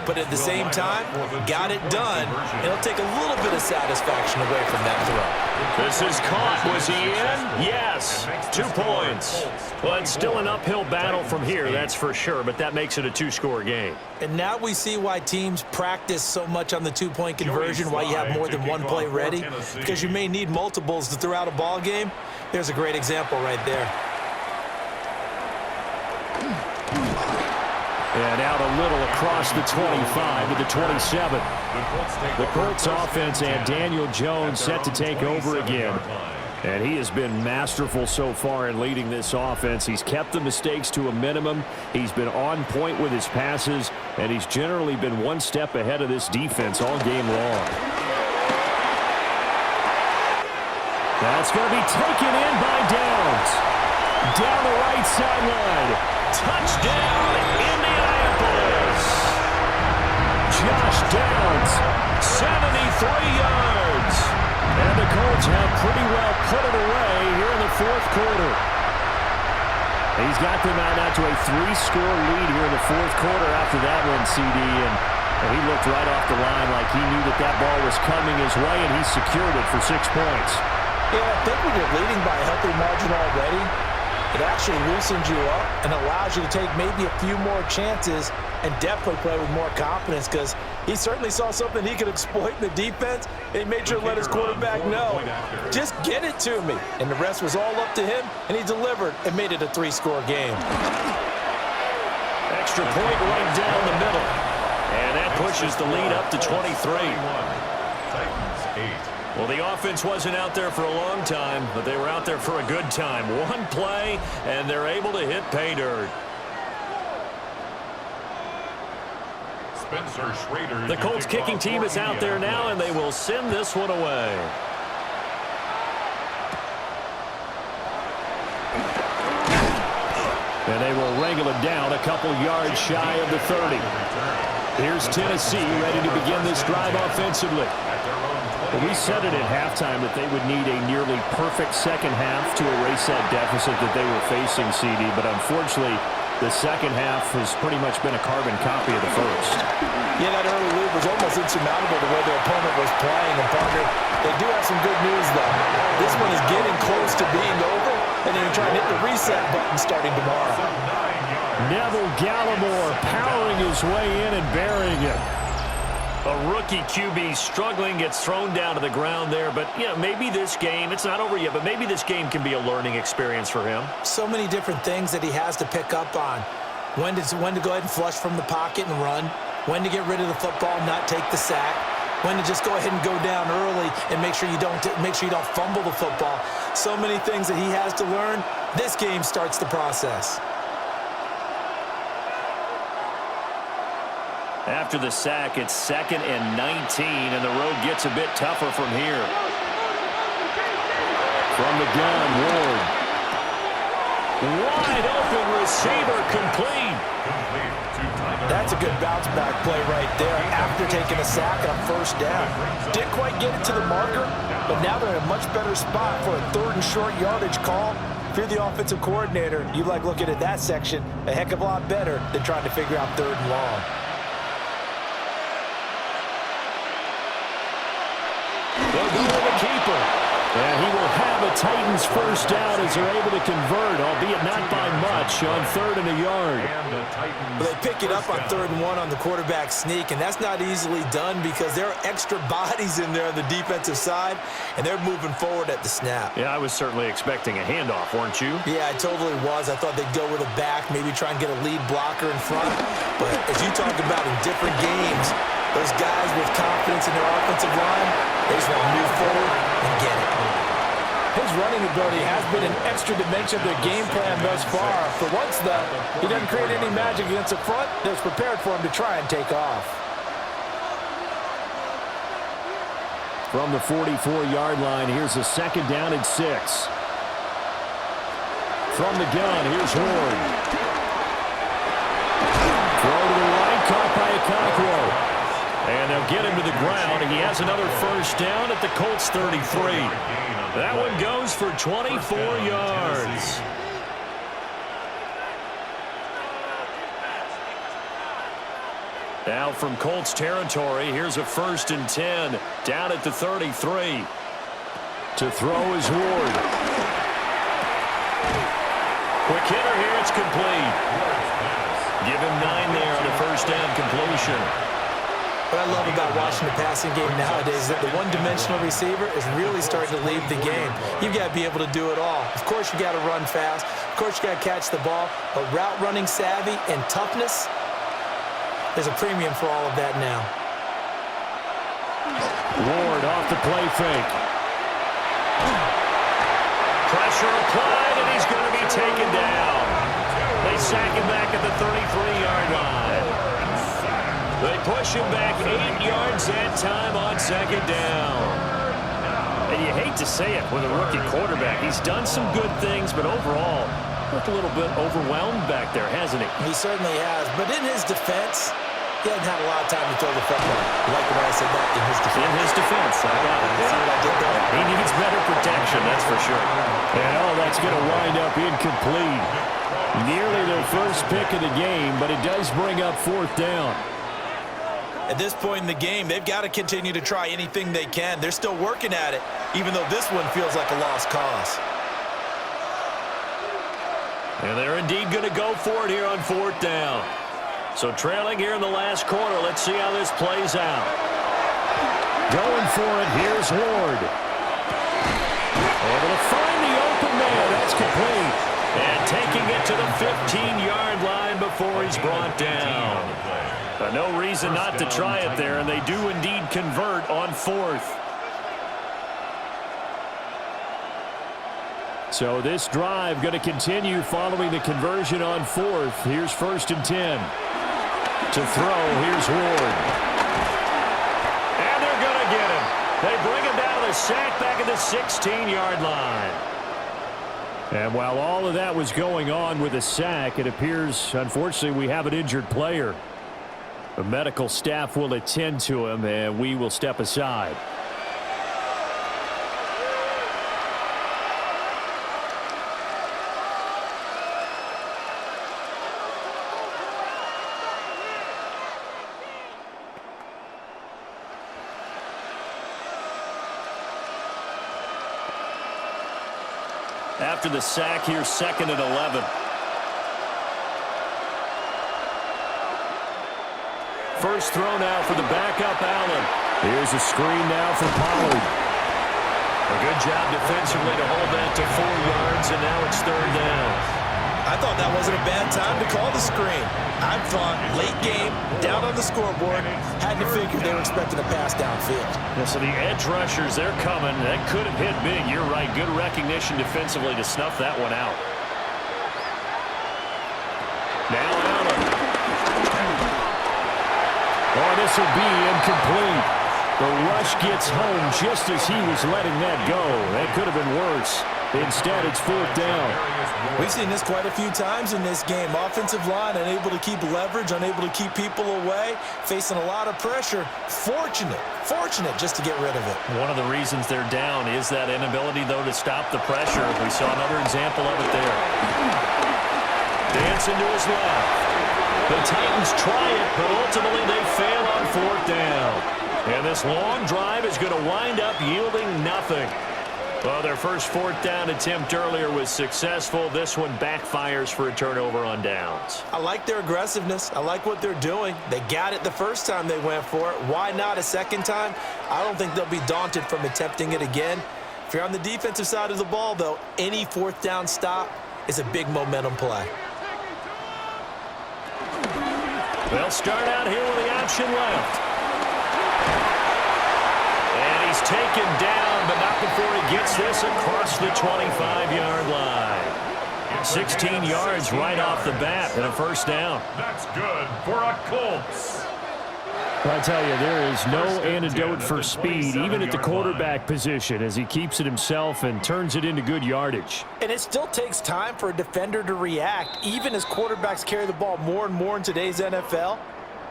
but at the same time, got it done. It'll take a little bit of satisfaction away from that throw. This is caught. Was he in? Yes. 2 points. Well, it's still an uphill battle from here, that's for sure, but that makes it a 2-score game. And now we see why teams practice so much on the 2-point conversion, why you have more than one play ready, because you may need multiples to throw out a ball game. There's a great example right there. And out a little across the 25 to the 27. The Colts offense and Daniel Jones set to take over again. And he has been masterful so far in leading this offense. He's kept the mistakes to a minimum. He's been on point with his passes, and he's generally been one step ahead of this defense all game long. That's going to be taken in by Downs. Down the right sideline. Touchdown, Indianapolis. Josh Downs, 73 yards. And the Colts have pretty well put it away here in the fourth quarter. He's got them out now to a 3-score lead here in the fourth quarter after that one, CD. And he looked right off the line like he knew that that ball was coming his way, and he secured it for 6 points. Yeah, I think when you're leading by a healthy margin already, it actually loosens you up and allows you to take maybe a few more chances and definitely play with more confidence, because he certainly saw something he could exploit in the defense, and he made sure to let his quarterback know, just get it to me. And the rest was all up to him, and he delivered and made it a 3-score game. Extra point right down the middle. And that pushes the lead up to 23. Titans 8. Well, the offense wasn't out there for a long time, but they were out there for a good time. One play, and they're able to hit pay dirt. Spencer Schrader. The Colts kicking team is out there now, and they will send this one away. And they will wrangle it down a couple yards shy of the 30. Here's Tennessee ready to begin this drive offensively. Well, we said it at halftime that they would need a nearly perfect second half to erase that deficit that they were facing, CD. But unfortunately, the second half has pretty much been a carbon copy of the first. Yeah, that early lead was almost insurmountable the way their opponent was playing. And, partner, they do have some good news, though. This one is getting close to being over, and they're trying to hit the reset button starting tomorrow. Neville Gallimore powering his way in and burying it. A rookie QB struggling, gets thrown down to the ground there. But, you know, maybe this game, it's not over yet, but maybe this game can be a learning experience for him. So many different things that he has to pick up on. When to go ahead and flush from the pocket and run. When to get rid of the football and not take the sack. When to just go ahead and go down early and make sure you don't fumble the football. So many things that he has to learn. This game starts the process. After the sack, it's 2nd and 19, and the road gets a bit tougher from here. From the gun, Ward. Wide open receiver, complete. That's a good bounce back play right there after taking a sack on first down. Didn't quite get it to the marker, but now they're in a much better spot for a 3rd and short yardage call. If you're the offensive coordinator, you like looking at that section a heck of a lot better than trying to figure out 3rd and long. They'll go with the keeper. And he will have a Titans first down as they're able to convert, albeit not by much, on 3rd and a yard. Well, they pick it up on 3rd and 1 on the quarterback sneak, and that's not easily done because there are extra bodies in there on the defensive side, and they're moving forward at the snap. Yeah, I was certainly expecting a handoff, weren't you? Yeah, I totally was. I thought they'd go with a back, maybe try and get a lead blocker in front. But as you talk about in different games, those guys with confidence in their offensive line, they just want to move forward and get it. His running ability has been an extra dimension of their game plan thus far. For once, though, he doesn't create any magic against the front. They're prepared for him to try and take off. From the 44-yard line, here's a 2nd down and 6. From the gun, here's Ward. Throw to the right, caught by Okonkwo. And they'll get him to the ground, and he has another first down at the Colts 33. That one goes for 24 yards. Now from Colts territory, here's a 1st and 10 down at the 33. To throw is Ward. Quick hitter here, it's complete. Give him 9 there on the first down completion. What I love about watching the passing game nowadays is that the one-dimensional receiver is really starting to leave the game. You've got to be able to do it all. Of course, you got to run fast. Of course, you got to catch the ball. But route running savvy and toughness, there's a premium for all of that now. Ward off the play fake. Pressure applied, and he's going to be taken down. They sack him back at the 33-yard line. They push him back 8 yards that time on 2nd down. And you hate to say it with a rookie quarterback. He's done some good things, but overall, looked a little bit overwhelmed back there, hasn't he? He certainly has. But in his defense, He hasn't had a lot of time to throw the football. You like the way I said that in his defense. In his defense, I got it. See what I did there? He needs better protection, that's for sure. And that's going to wind up incomplete. Nearly their first pick of the game, but it does bring up fourth down. At this point in the game, they've got to continue to try anything they can. They're still working at it, even though this one feels like a lost cause. And they're indeed going to go for it here on fourth down. So trailing here in the last quarter. Let's see how this plays out. Going for it. Here's Ward. Able to find the open man. That's complete. And taking it to the 15-yard line before he's brought down. But no reason not to try it there, and they do indeed convert on fourth. So this drive going to continue following the conversion on fourth. Here's 1st and 10. To throw, here's Ward. And they're going to get him. They bring him down to the sack back at the 16-yard line. And while all of that was going on with a sack, it appears, unfortunately, we have an injured player. The medical staff will attend to him, and we will step aside. After the sack, here's 2nd and 11. First throw now for the backup, Allen. Here's a screen now for Pollard. A good job defensively to hold that to 4 yards, and now it's 3rd down. I thought that wasn't a bad time to call the screen. I thought late game, down on the scoreboard, had to figure they were expecting a pass downfield. Yeah, so the edge rushers, they're coming. That could have hit big. You're right. Good recognition defensively to snuff that one out. Now Allen. Oh, this will be incomplete. The rush gets home just as he was letting that go. That could have been worse. Instead, it's 4th down. We've seen this quite a few times in this game. Offensive line unable to keep leverage, unable to keep people away, facing a lot of pressure. Fortunate just to get rid of it. One of the reasons they're down is that inability, though, to stop the pressure. We saw another example of it there. Dancing to his left. The Titans try it, but ultimately they fail on 4th down. And this long drive is going to wind up yielding nothing. Well, their first 4th down attempt earlier was successful. This one backfires for a turnover on downs. I like their aggressiveness. I like what they're doing. They got it the first time they went for it. Why not a second time? I don't think they'll be daunted from attempting it again. If you're on the defensive side of the ball, though, any 4th down stop is a big momentum play. They'll start out here with the option left. And he's taken down, but not before he gets this across the 25-yard line. 16 yards right off the bat and a first down. That's good for a Colts. I tell you, there is no antidote for speed, even at the quarterback position, as he keeps it himself and turns it into good yardage. And it still takes time for a defender to react, even as quarterbacks carry the ball more and more in today's NFL.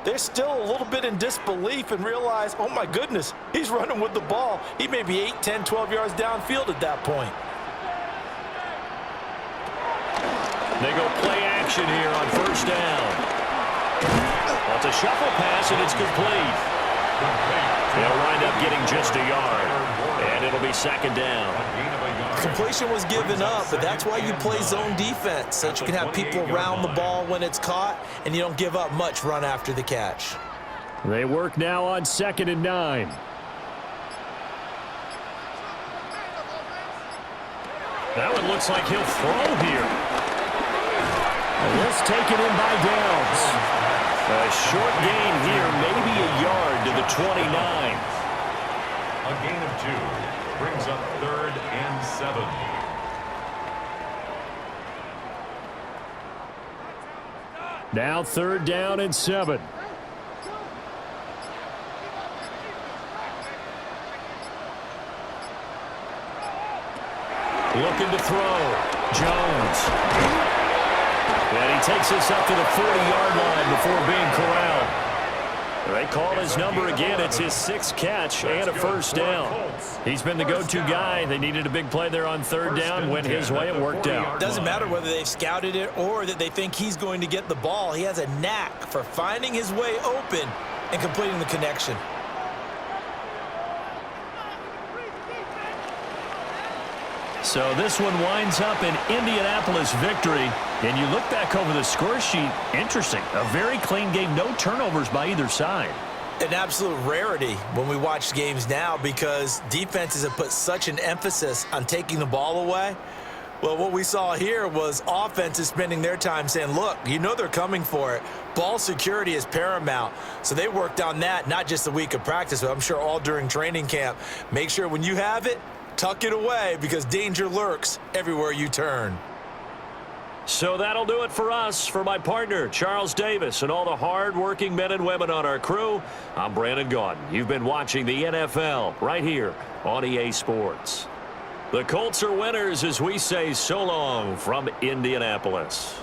They're still a little bit in disbelief and realize, oh my goodness, he's running with the ball. He may be 8, 10, 12 yards downfield at that point. They go play action here on first down. Well, it's a shuffle pass, and it's complete. They'll wind up getting just a yard, and it'll be 2nd down. Completion was given up, but that's why you play zone defense, so that you can have people around the ball when it's caught, and you don't give up much run after the catch. They work now on 2nd and 9. That one looks like he'll throw here. And this taken in by Downs. A short gain here, maybe a yard to the 29. A gain of 2 brings up 3rd and 7. Now 3rd down and 7. Looking to throw. Jones. And he takes this up to the 40-yard line before being corralled. call his number again. It's his 6th catch and a first down. He's been the go-to guy. They needed a big play there on 3rd down. Went his way. It worked out. Doesn't matter whether they've scouted it or that they think he's going to get the ball. He has a knack for finding his way open and completing the connection. So this one winds up in Indianapolis victory. And you look back over the score sheet, interesting. A very clean game, no turnovers by either side. An absolute rarity when we watch games now because defenses have put such an emphasis on taking the ball away. Well, what we saw here was offenses spending their time saying, look, you know they're coming for it. Ball security is paramount. So they worked on that, not just a week of practice, but I'm sure all during training camp. Make sure when you have it, tuck it away because danger lurks everywhere you turn. So that'll do it for us. For my partner, Charles Davis, and all the hard-working men and women on our crew, I'm Brandon Gaudin. You've been watching the NFL right here on EA Sports. The Colts are winners as we say so long from Indianapolis.